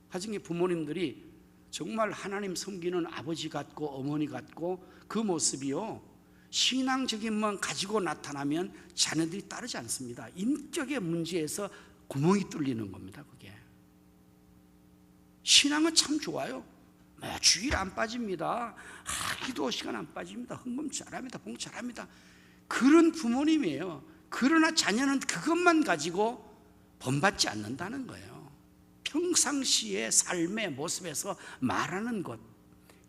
가정의 부모님들이 정말 하나님 섬기는 아버지 같고 어머니 같고 그 모습이요, 신앙적인만 가지고 나타나면 자녀들이 따르지 않습니다. 인격의 문제에서 구멍이 뚫리는 겁니다. 그게. 신앙은 참 좋아요. 주일 안 빠집니다. 기도 시간 안 빠집니다. 헌금 잘합니다. 봉 잘합니다. 그런 부모님이에요. 그러나 자녀는 그것만 가지고 본받지 않는다는 거예요. 평상시의 삶의 모습에서 말하는 것,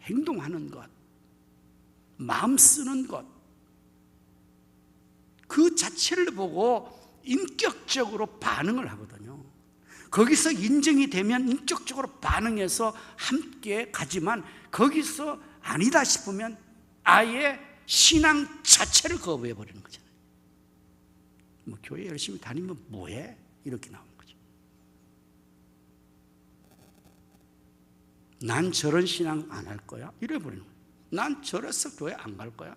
행동하는 것, 마음 쓰는 것, 그 자체를 보고 인격적으로 반응을 하거든요. 거기서 인정이 되면 인격적으로 반응해서 함께 가지만 거기서 아니다 싶으면 아예 신앙 자체를 거부해 버리는 거잖아요. 뭐 교회 열심히 다니면 뭐해? 이렇게 나오는 거죠. 난 저런 신앙 안 할 거야? 이래 버리는 거예요. 난 저래서 교회 안 갈 거야?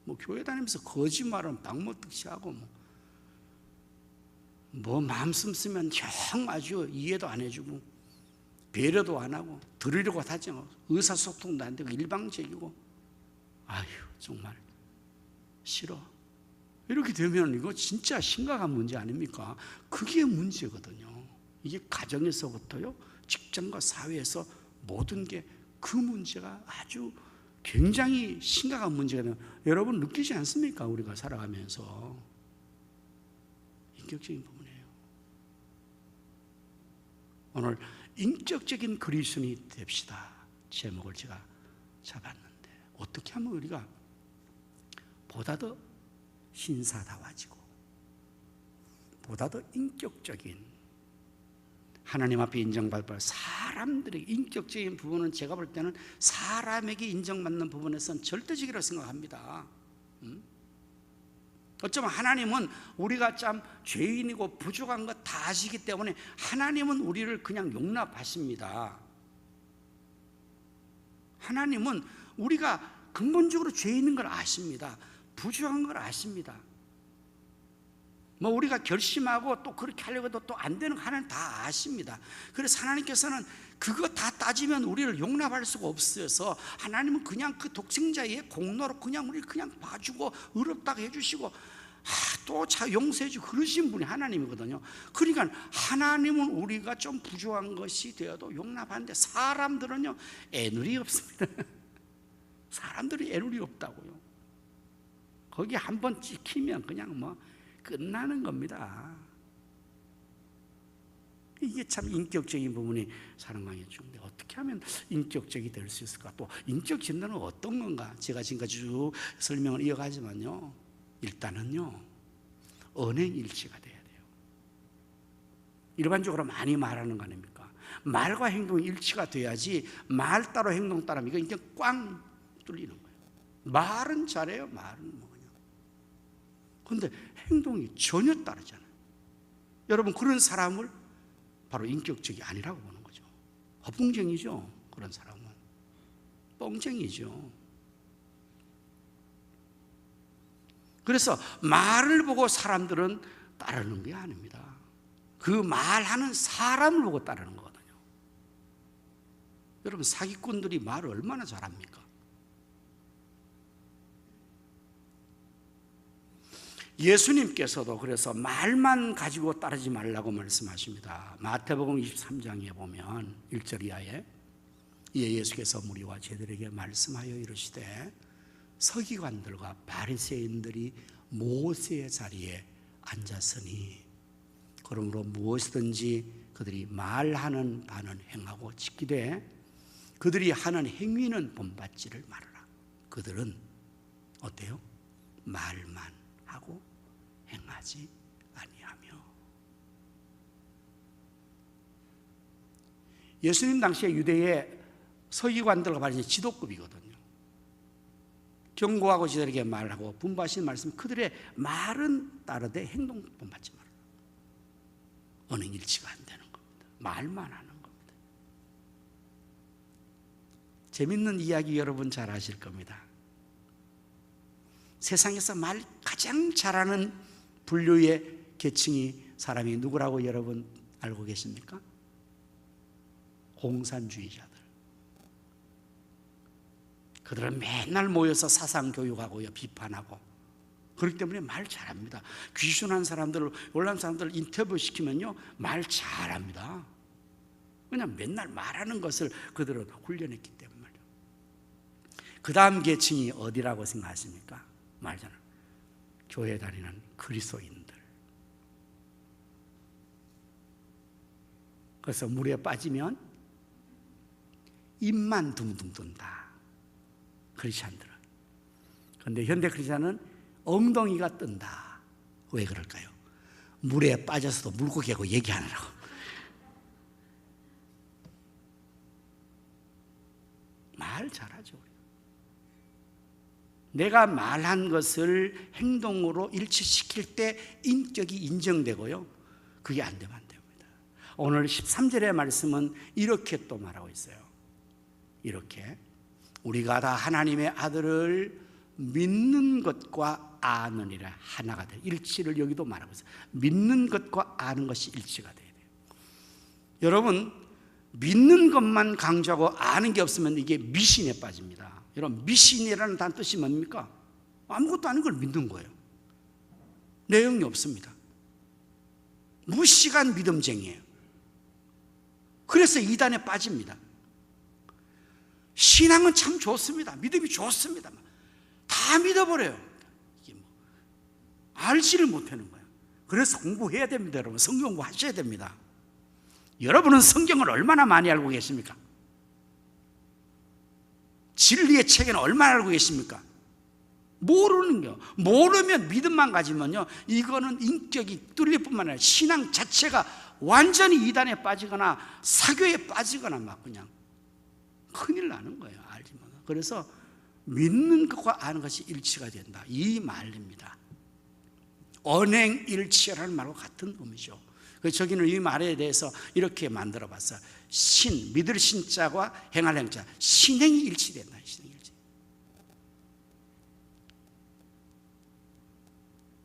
뭐 교회 다니면서 거짓말은 박모특시 하고 뭐 마음 쓰면 영 아주 이해도 안 해주고 배려도 안 하고 들으려고 하지 않고 의사소통도 안 되고 일방적이고 아휴 정말 싫어. 이렇게 되면 이거 진짜 심각한 문제 아닙니까? 그게 문제거든요. 이게 가정에서부터요, 직장과 사회에서 모든 게 그 문제가 아주 굉장히 심각한 문제가 여러분 느끼지 않습니까? 우리가 살아가면서 인격적인 부분이에요. 오늘 인격적인 그리스도인이 됩시다. 제목을 제가 잡았는데 어떻게 하면 우리가 보다 더 신사다워지고 보다 더 인격적인 하나님 앞에 인정받을 사람들의 인격적인 부분은 제가 볼 때는 사람에게 인정받는 부분에서는 절대적이라고 생각합니다. 어쩌면 하나님은 우리가 참 죄인이고 부족한 것 다 아시기 때문에 하나님은 우리를 그냥 용납하십니다. 하나님은 우리가 근본적으로 죄 있는 걸 아십니다. 부족한 걸 아십니다. 뭐 우리가 결심하고 또 그렇게 하려고 해도 또 안 되는 거 하나님 다 아십니다. 그래서 하나님께서는 그거 다 따지면 우리를 용납할 수가 없어서 하나님은 그냥 그 독생자의 공로로 그냥 우리를 그냥 봐주고 의롭다고 해주시고 또 용서해주고 그러신 분이 하나님이거든요. 그러니까 하나님은 우리가 좀 부족한 것이 되어도 용납하는데 사람들은요 애누리 없습니다. 사람들이 애누리 없다고요. 거기 한번 찍히면 그냥 뭐 끝나는 겁니다. 이게 참 인격적인 부분이 사랑방의 중인데 어떻게 하면 인격적이 될 수 있을까? 또 인격 진단은 어떤 건가? 제가 지금까지 쭉 설명을 이어가지만요, 일단은요 언행일치가 돼야 돼요. 일반적으로 많이 말하는 거 아닙니까? 말과 행동이 일치가 돼야지 말 따로 행동 따로 이거 이제 꽝 뚫리는 거예요. 말은 잘해요. 말은 뭐 그냥. 그런데 행동이 전혀 다르잖아요. 여러분 그런 사람을 바로 인격적이 아니라고 보는 거죠. 허풍쟁이죠. 그런 사람은. 뻥쟁이죠. 그래서 말을 보고 사람들은 따르는 게 아닙니다. 그 말하는 사람을 보고 따르는 거거든요. 여러분, 사기꾼들이 말을 얼마나 잘합니까? 예수님께서도 그래서 말만 가지고 따르지 말라고 말씀하십니다. 마태복음 23장에 보면 1절 이하에 이에 예수께서 무리와 제들에게 말씀하여 이르시되 서기관들과 바리새인들이 모세의 자리에 앉았으니 그러므로 무엇이든지 그들이 말하는 바는 행하고 지키되 그들이 하는 행위는 본받지를 말아라. 그들은 어때요? 말만 하고 행하지 아니하며. 예수님 당시에 유대의 서기관들과 바리새인 지도급이거든요. 경고하고 저들에게 말하고 분부하신 말씀, 그들의 말은 따르되 행동 본받지 말아라. 언행일치가 안 되는 겁니다. 말만 하는 겁니다. 재밌는 이야기 여러분 잘 아실 겁니다. 세상에서 말 가장 잘하는 분류의 계층이 사람이 누구라고 여러분 알고 계십니까? 공산주의자들. 그들은 맨날 모여서 사상 교육하고요, 비판하고. 그렇기 때문에 말 잘합니다. 귀순한 사람들, 올라온 사람들 인터뷰 시키면요, 말 잘합니다. 그냥 맨날 말하는 것을 그들은 훈련했기 때문에. 그 다음 계층이 어디라고 생각하십니까? 말잖아. 교회 다니는 그리스도인들. 그래서 물에 빠지면 입만 둥둥 든다. 크리스찬들은. 그런데 현대 크리스찬은 엉덩이가 뜬다. 왜 그럴까요? 물에 빠져서도 물고기하고 얘기하느라고. 말 잘하죠. 내가 말한 것을 행동으로 일치시킬 때 인격이 인정되고요, 그게 안 되면 안 됩니다. 오늘 13절의 말씀은 이렇게 또 말하고 있어요. 이렇게 우리가 다 하나님의 아들을 믿는 것과 아느니라 하나가 돼. 일치를 여기도 말하고 있어요. 믿는 것과 아는 것이 일치가 돼야 돼요. 여러분, 믿는 것만 강조하고 아는 게 없으면 이게 미신에 빠집니다. 여러분, 미신이라는 단 뜻이 뭡니까? 아무것도 아닌 걸 믿는 거예요. 내용이 없습니다. 무시간 믿음쟁이에요. 그래서 이단에 빠집니다. 신앙은 참 좋습니다. 믿음이 좋습니다. 다 믿어버려요. 이게 뭐 알지를 못하는 거예요. 그래서 공부해야 됩니다. 여러분, 성경 공부하셔야 됩니다. 여러분은 성경을 얼마나 많이 알고 계십니까? 진리의 책에는 얼마나 알고 계십니까? 모르는요. 모르면 믿음만 가지면요, 이거는 인격이 뚫릴 뿐만 아니라 신앙 자체가 완전히 이단에 빠지거나 사교에 빠지거나 막 그냥 큰일 나는 거예요. 알지만. 그래서 믿는 것과 아는 것이 일치가 된다, 이 말입니다. 언행일치라는 말과 같은 의미죠. 그래서 저기는 이 말에 대해서 이렇게 만들어 봤어요. 신, 믿을 신자와 행할 행자, 신행이 일치된다. 신행이 일치.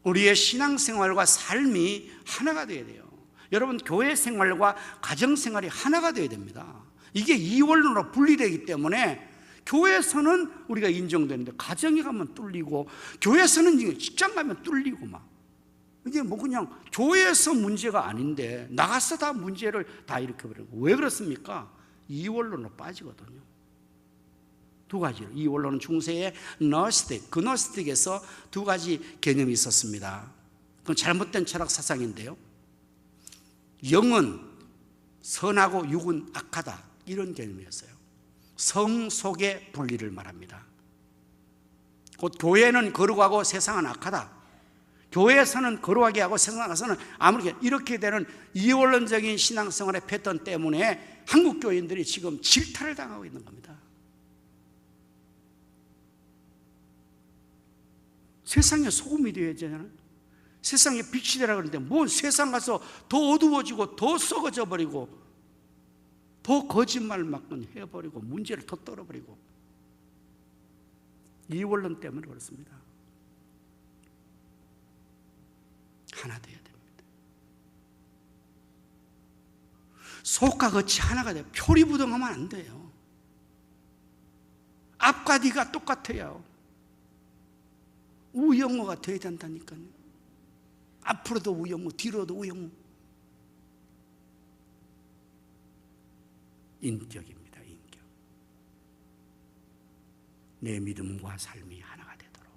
우리의 신앙생활과 삶이 하나가 되어야 돼요. 여러분, 교회 생활과 가정 생활이 하나가 되어야 됩니다. 이게 이원론으로 분리되기 때문에 교회에서는 우리가 인정되는데 가정에 가면 뚫리고, 교회에서는 직장 가면 뚫리고 막. 이게 뭐 그냥 교회에서 문제가 아닌데 나가서 다 문제를 다 일으켜버리고. 왜 그렇습니까? 이원론으로 빠지거든요. 두 가지로. 이원론은 중세의 노스틱, 그 노스틱에서 두 가지 개념이 있었습니다. 그건 잘못된 철학 사상인데요, 영은 선하고 육은 악하다, 이런 개념이었어요. 성 속의 분리를 말합니다. 곧 교회는 거룩하고 세상은 악하다, 교회에서는 거룩하게 하고 세상 나가서는 아무렇게, 이렇게 되는 이원론적인 신앙생활의 패턴 때문에 한국 교인들이 지금 질타를 당하고 있는 겁니다. 세상에 소금이 되어야 되잖아요. 세상에 빛이 되라 그러는데 뭐 세상 가서 더 어두워지고 더 썩어져 버리고 더 거짓말 막 해버리고 문제를 더 떨어버리고. 이 원론 때문에 그렇습니다. 하나 돼야 됩니다. 속과 겉이 하나가 돼요. 표리부동하면 안 돼요. 앞과 뒤가 똑같아요. 우영우가 돼야 된다니까요. 앞으로도 우영우, 뒤로도 우영우. 인격입니다. 인격. 내 믿음과 삶이 하나가 되도록,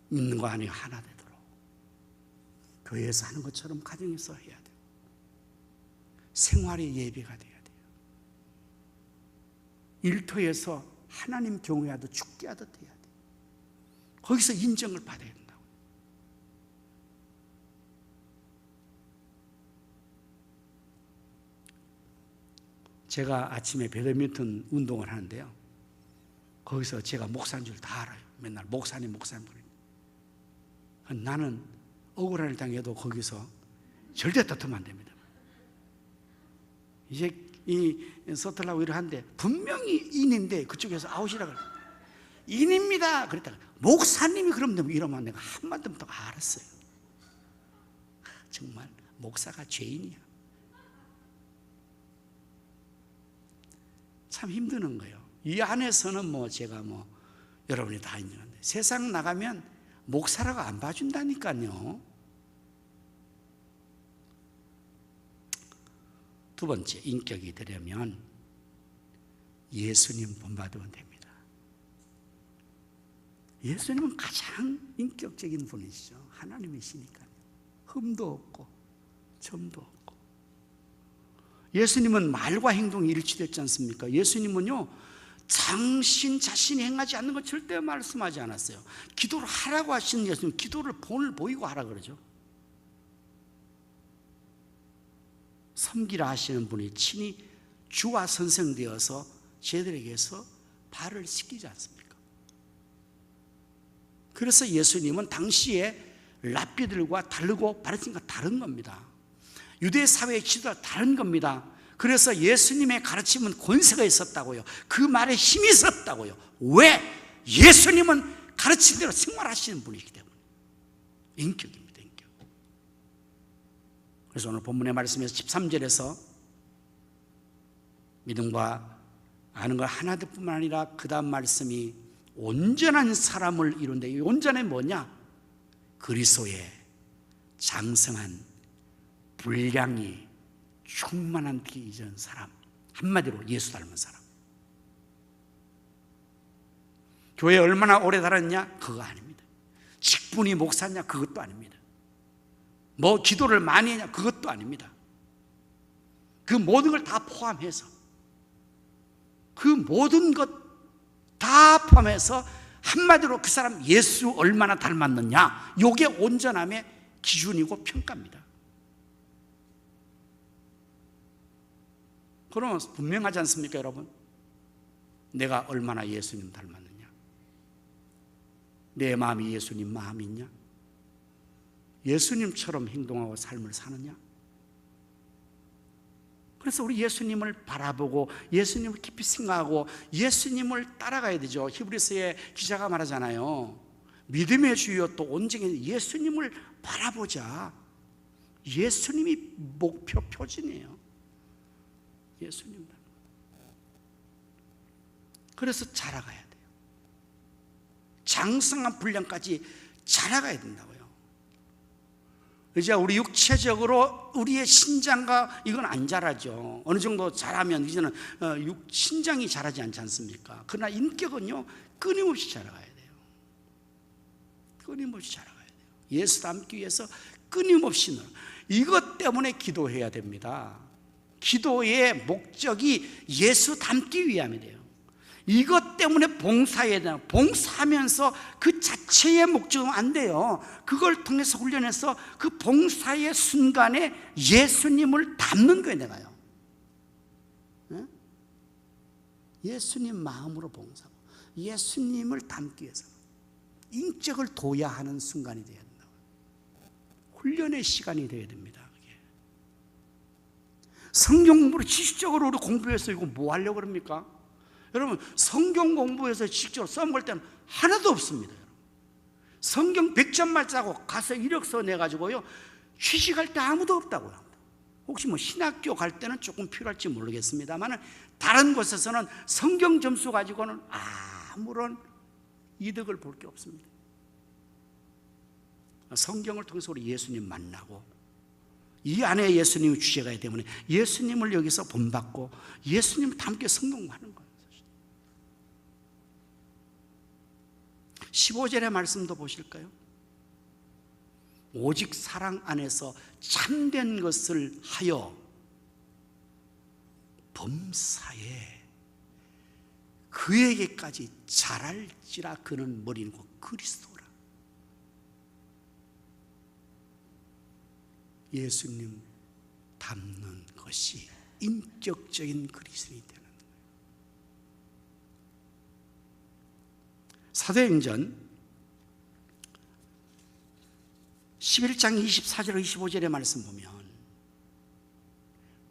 믿는 거 아니고 하나 되도록, 교회에서 하는 것처럼 가정에서 해야 돼요. 생활의 예배가 돼야 돼요. 일터에서 하나님 경외하듯 죽게 하듯 해야 돼요. 거기서 인정을 받아야 된다고. 제가 아침에 배드민턴 운동을 하는데요, 거기서 제가 목사인 줄 다 알아요. 맨날 목사님 그래요. 나는 억울한 일 당해도 거기서 절대 다투면 안 됩니다. 이제 이 서틀라고 이러는데 분명히 인인데 그쪽에서 아웃이라고 그래요. 인입니다 그랬다가 목사님이 그러면 이러면 내가 한마디부터 알았어요. 정말 목사가 죄인이야. 참 힘드는 거예요. 이 안에서는 제가 여러분이 다 인정한데, 세상 나가면 목사라고 안 봐준다니까요. 두 번째, 인격이 되려면 예수님 본받으면 됩니다. 예수님은 가장 인격적인 분이시죠. 하나님이시니까요. 흠도 없고 점도 없고. 예수님은 말과 행동이 일치됐지 않습니까? 예수님은요, 당신 자신이 행하지 않는 것 절대 말씀하지 않았어요. 기도를 하라고 하시는 예수님, 기도를 본을 보이고 하라 그러죠. 섬기라 하시는 분이 친히 주와 선생되어서 저희들에게서 발을 씻기지 않습니까? 그래서 예수님은 당시에 랍비들과 다르고 바리새인과 다른 겁니다. 유대 사회의 지도가 다른 겁니다. 그래서 예수님의 가르침은 권세가 있었다고요. 그 말에 힘이 있었다고요. 왜? 예수님은 가르친 대로 생활하시는 분이기 때문에. 인격입니다. 인격. 그래서 오늘 본문의 말씀에서 13절에서 믿음과 아는 것 하나 뿐만 아니라 그 다음 말씀이 온전한 사람을 이룬다. 이 온전이 뭐냐? 그리스도의 장성한 분량이 충만한 피 잊은 사람, 한마디로 예수 닮은 사람. 교회에 얼마나 오래 살았냐? 그거 아닙니다. 직분이 목사냐? 그것도 아닙니다. 기도를 많이 했냐? 그것도 아닙니다. 그 모든 걸 다 포함해서, 그 모든 것 다 포함해서 한마디로 그 사람 예수 얼마나 닮았느냐, 이게 온전함의 기준이고 평가입니다. 그러면 분명하지 않습니까, 여러분? 내가 얼마나 예수님 닮았느냐? 내 마음이 예수님 마음이냐? 예수님처럼 행동하고 삶을 사느냐? 그래서 우리 예수님을 바라보고 예수님을 깊이 생각하고 예수님을 따라가야 되죠. 히브리서의 기자가 말하잖아요. 믿음의 주여 또 온전히 예수님을 바라보자. 예수님이 목표 표준이에요. 예수님. 그래서 자라가야 돼요. 장성한 분량까지 자라가야 된다고요. 이제 우리 육체적으로 우리의 신장과 이건 안 자라죠. 어느 정도 자라면 이제는 신장이 자라지 않지 않습니까? 그러나 인격은요, 끊임없이 자라가야 돼요. 끊임없이 자라가야 돼요. 예수 닮기 위해서 끊임없이 이것 때문에 기도해야 됩니다. 기도의 목적이 예수 닮기 위함이 돼요. 이것 때문에 봉사해야 돼요. 봉사하면서 그 자체의 목적은 안 돼요. 그걸 통해서 훈련해서 그 봉사의 순간에 예수님을 닮는 거예요, 내가요. 네? 예수님 마음으로 봉사하고 예수님을 닮기 위해서 인격을 둬야 하는 순간이 돼야 된다. 훈련의 시간이 돼야 됩니다. 성경 공부를 지식적으로 우리 공부해서 이거 뭐 하려고 그럽니까? 여러분 성경 공부에서 직접 써먹을 때는 하나도 없습니다. 성경 100점만 짜고 가서 이력서 내가지고요 취직할 때 아무도 없다고요. 혹시 뭐 신학교 갈 때는 조금 필요할지 모르겠습니다만 다른 곳에서는 성경 점수 가지고는 아무런 이득을 볼 게 없습니다. 성경을 통해서 우리 예수님 만나고 이 안에 예수님이 주제가 있기 때문에 예수님을 여기서 본받고 예수님과 함께 성공하는 거예요. 15절의 말씀도 보실까요? 오직 사랑 안에서 참된 것을 하여 범사에 그에게까지 자랄지라. 그는 머리는 곧 그리스도라. 예수님 닮는 것이 인격적인 그리스도인이 되는 거예요. 사도행전 11장 24절 25절의 말씀 보면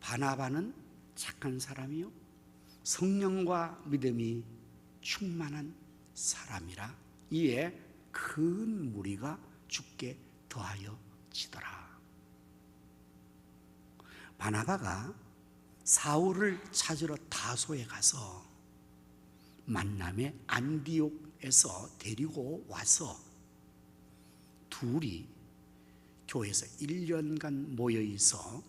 바나바는 착한 사람이요 성령과 믿음이 충만한 사람이라. 이에 큰 무리가 주께 더하여 지더라. 바나바가 사울을 찾으러 다소에 가서 만남의 안디옥에서 데리고 와서 둘이 교회에서 1년간 모여있어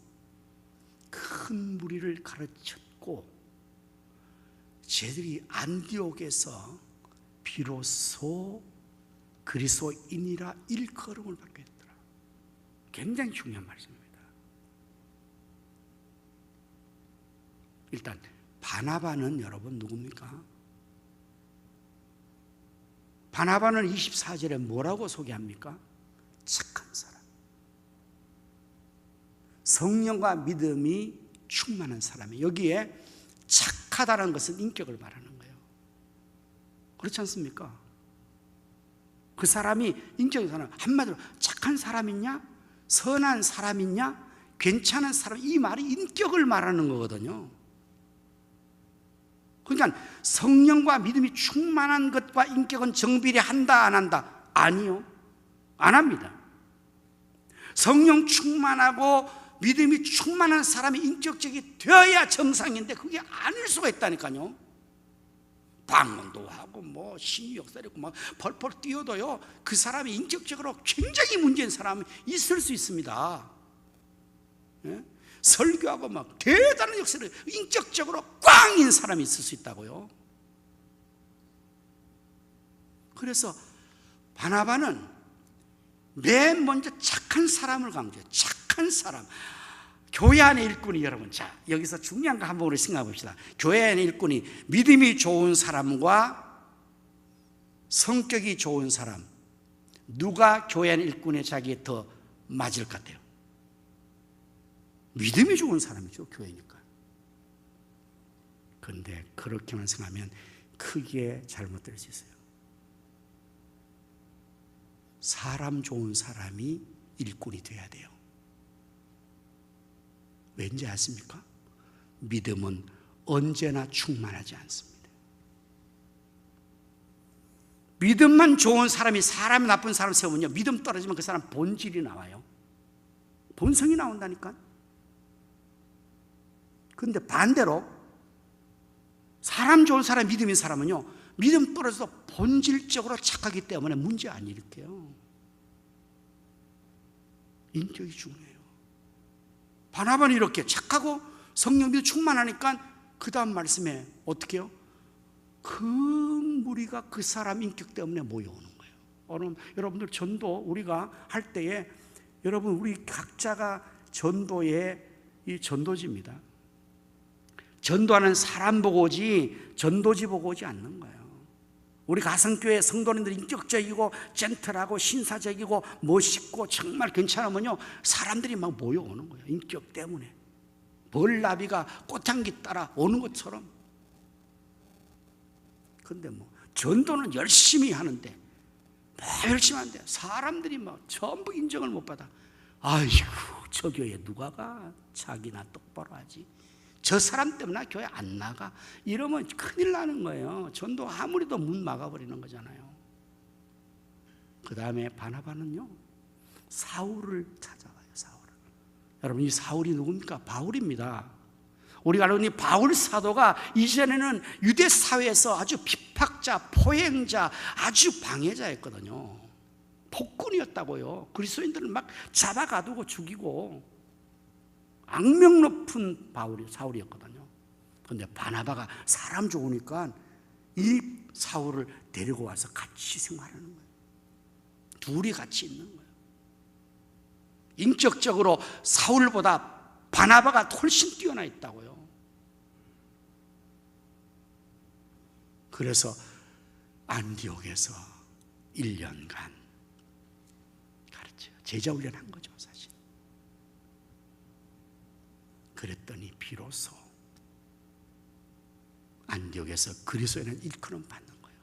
큰 무리를 가르쳤고 쟤들이 안디옥에서 비로소 그리스도인이라 일컬음을 받게 했더라. 굉장히 중요한 말씀입니다. 일단 바나바는 여러분 누굽니까? 바나바는 24절에 뭐라고 소개합니까? 착한 사람, 성령과 믿음이 충만한 사람이에요. 여기에 착하다는 것은 인격을 말하는 거예요. 그렇지 않습니까? 그 사람이 인격이 사람, 한마디로 착한 사람이냐, 선한 사람이냐, 괜찮은 사람, 이 말이 인격을 말하는 거거든요. 그러니까 성령과 믿음이 충만한 것과 인격은 정비례한다 안 한다? 아니요, 안 합니다. 성령 충만하고 믿음이 충만한 사람이 인격적이 되어야 정상인데 그게 아닐 수가 있다니까요. 방언도 하고 뭐 신유 역사를 있고 막 펄펄 뛰어도요 그 사람이 인격적으로 굉장히 문제인 사람이 있을 수 있습니다. 예? 설교하고 막 대단한 역사를 인격적으로 꽝인 사람이 있을 수 있다고요. 그래서 바나바는 맨 먼저 착한 사람을 강조해요. 착한 사람. 교회 안의 일꾼이 여러분, 자 여기서 중요한 거 한번 우리 생각해 봅시다. 교회 안의 일꾼이 믿음이 좋은 사람과 성격이 좋은 사람, 누가 교회 안의 일꾼의 자기에 더 맞을 것 같아요? 믿음이 좋은 사람이죠, 교회니까. 그런데 그렇게만 생각하면 크게 잘못될 수 있어요. 사람 좋은 사람이 일꾼이 돼야 돼요. 왠지 아십니까? 믿음은 언제나 충만하지 않습니다. 믿음만 좋은 사람이 사람 나쁜 사람 세우면요 믿음 떨어지면 그 사람 본질이 나와요. 본성이 나온다니까. 그런데 반대로 사람 좋은 사람, 믿음인 사람은요 믿음 떨어져서 본질적으로 착하기 때문에 문제 안 일으켜요. 인격이 중요해요. 바나바는 이렇게 착하고 성령이 충만하니까 그 다음 말씀에 어떻게 해요? 큰 무리가 그 사람 인격 때문에 모여오는 거예요. 여러분들 전도 우리가 할 때에 여러분 우리 각자가 전도의 이 전도지입니다. 전도하는 사람 보고 오지 전도지 보고 오지 않는 거예요. 우리 가성교회 성도님들이 인격적이고 젠틀하고 신사적이고 멋있고 정말 괜찮으면요 사람들이 막 모여오는 거예요. 인격 때문에 벌나비가 꽃향기 따라 오는 것처럼. 근데 뭐 전도는 열심히 하는데 열심히 하는데 사람들이 막 전부 인정을 못 받아. 아이고 저 교회 누가 가? 자기나 똑바로 하지. 저 사람 때문에 나 교회 안 나가, 이러면 큰일 나는 거예요. 전도 아무리도 문 막아버리는 거잖아요. 그 다음에 바나바는요, 사울을 찾아가요. 사울을. 여러분, 이 사울이 누굽니까? 바울입니다. 우리가 아는 이 바울 사도가 이전에는 유대 사회에서 아주 핍박자, 포행자, 아주 방해자였거든요. 폭군이었다고요. 그리스도인들을 막 잡아가두고 죽이고 악명 높은 사울이었거든요. 그런데 바나바가 사람 좋으니까 이 사울을 데리고 와서 같이 생활하는 거예요. 둘이 같이 있는 거예요. 인격적으로 사울보다 바나바가 훨씬 뛰어나 있다고요. 그래서 안디옥에서 1년간 가르쳐요. 제자 훈련한 거죠, 사실. 그랬더니 비로소 안디옥에서 그리스도인은 일컬음 받는 거예요.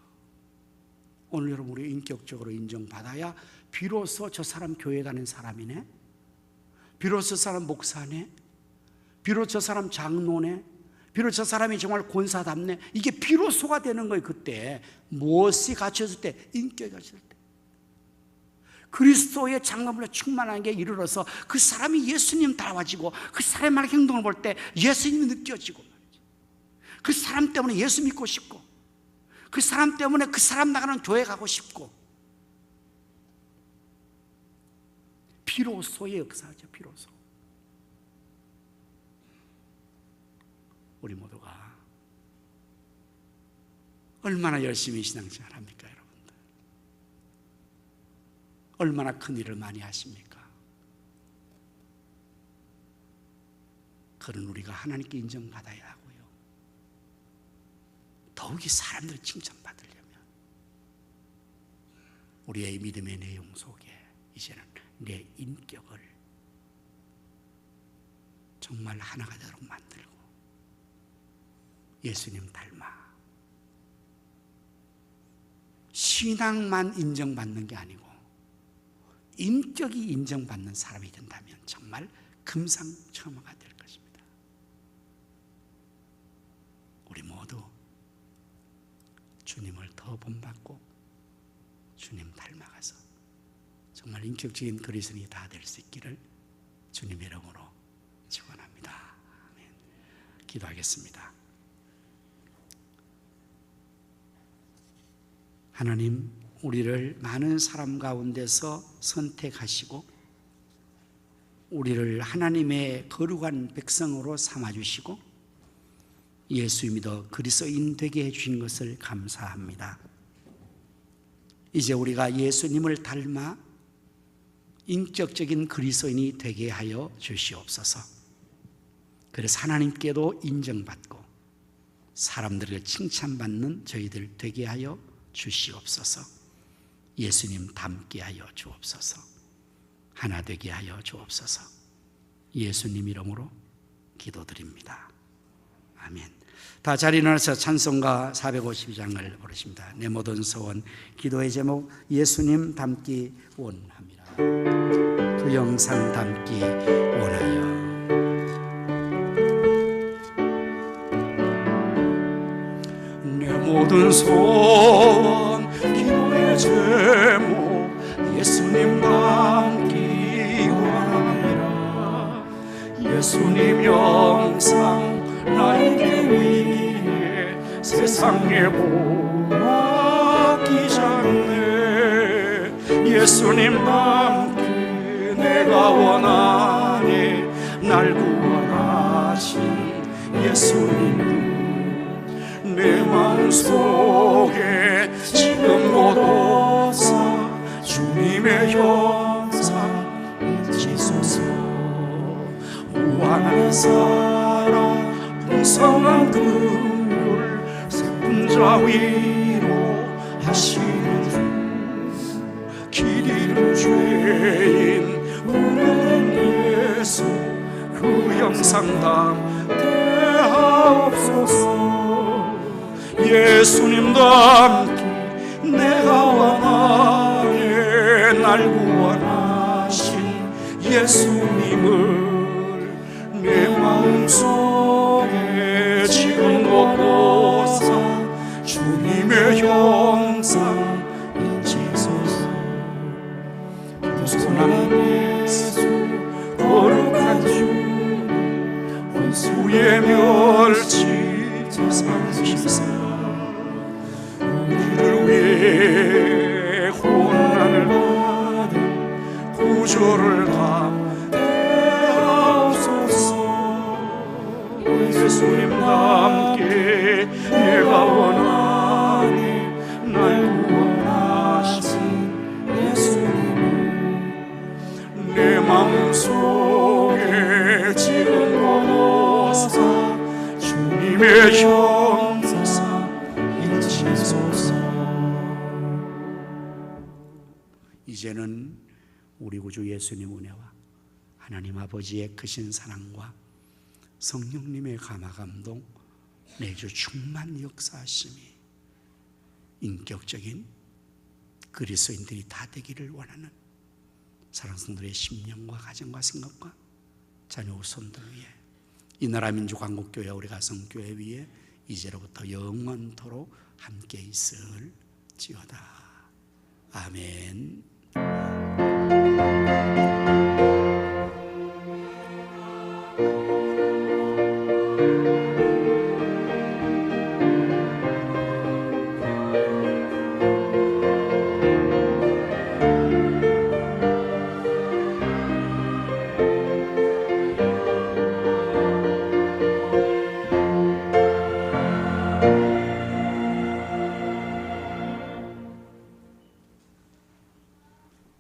오늘 여러분, 우리 인격적으로 인정받아야 비로소 저 사람 교회 다니는 사람이네, 비로소 저 사람 목사네, 비로소 저 사람 장로네, 비로소 저 사람이 정말 권사답네, 이게 비로소가 되는 거예요. 그때 무엇이 갖춰질 때? 인격이 갖춰질 때. 그리스도의 장로물로 충만한 게 이르러서 그 사람이 예수님 닮아지고 그 사람의 행동을 볼 때 예수님이 느껴지고, 그 사람 때문에 예수 믿고 싶고, 그 사람 때문에 그 사람 나가는 교회 가고 싶고, 비로소의 역사죠. 비로소. 우리 모두가 얼마나 열심히 신앙생활 합니까, 여러분들? 얼마나 큰 일을 많이 하십니까? 그런 우리가 하나님께 인정받아야 하고요. 더욱이 사람들 칭찬받으려면 우리의 믿음의 내용 속에 이제는 내 인격을 정말 하나가 되도록 만들고 예수님 닮아 신앙만 인정받는 게 아니고 인격이 인정받는 사람이 된다면 정말 금상첨화가 될 것입니다. 우리 모두 주님을 더 본받고 주님 닮아가서 정말 인격적인 그리스도인이 다 될 수 있기를 주님의 이름으로 축원합니다. 아멘. 기도하겠습니다. 하나님, 우리를 많은 사람 가운데서 선택하시고 우리를 하나님의 거룩한 백성으로 삼아주시고 예수 믿어 그리스도인 되게 해주신 것을 감사합니다. 이제 우리가 예수님을 닮아 인격적인 그리스도인이 되게 하여 주시옵소서. 그래서 하나님께도 인정받고 사람들을 칭찬받는 저희들 되게 하여 주시옵소서. 예수님 닮게 하여 주옵소서. 하나 되게 하여 주옵소서. 예수님 이름으로 기도드립니다. 아멘. 다 자리 일어나서 찬송가 452장을 부르십니다. 내 모든 소원. 기도의 제목, 예수님 닮기 원합니다. 그 영상 담기 원하여. 내 모든 소원, 기도의 제목, 예수님 닮기 원합니다. 예수님 영상 나에게 위해 세상에 보았기 전에 예수님 닮기 내가 원하네. 날 구원하신 예수님 내 마음속에 지금 모두 주님의 형상 잊으소서. 무한한 사랑 풍성한 긍휼 슬픈 자 위로 하시는 주 길 잃은 죄인 우는 예수 그 영상 담게 하옵소서. 예수님 닮기 내가 원하네. 날 구원하신 예수님을 내 마음속에 이제는 우리 구주 예수님 은혜와 하나님 아버지의 크신 사랑과 성령님의 감화감동, 내주 충만 역사하심이 인격적인 그리스도인들이 다 되기를 원하는 사랑성들의 심령과 가정과 생각과 자녀 후손들 위해 이 나라 민주광국교회 우리 가성교회 위에 이제로부터 영원토록 함께 있을지어다. 아멘.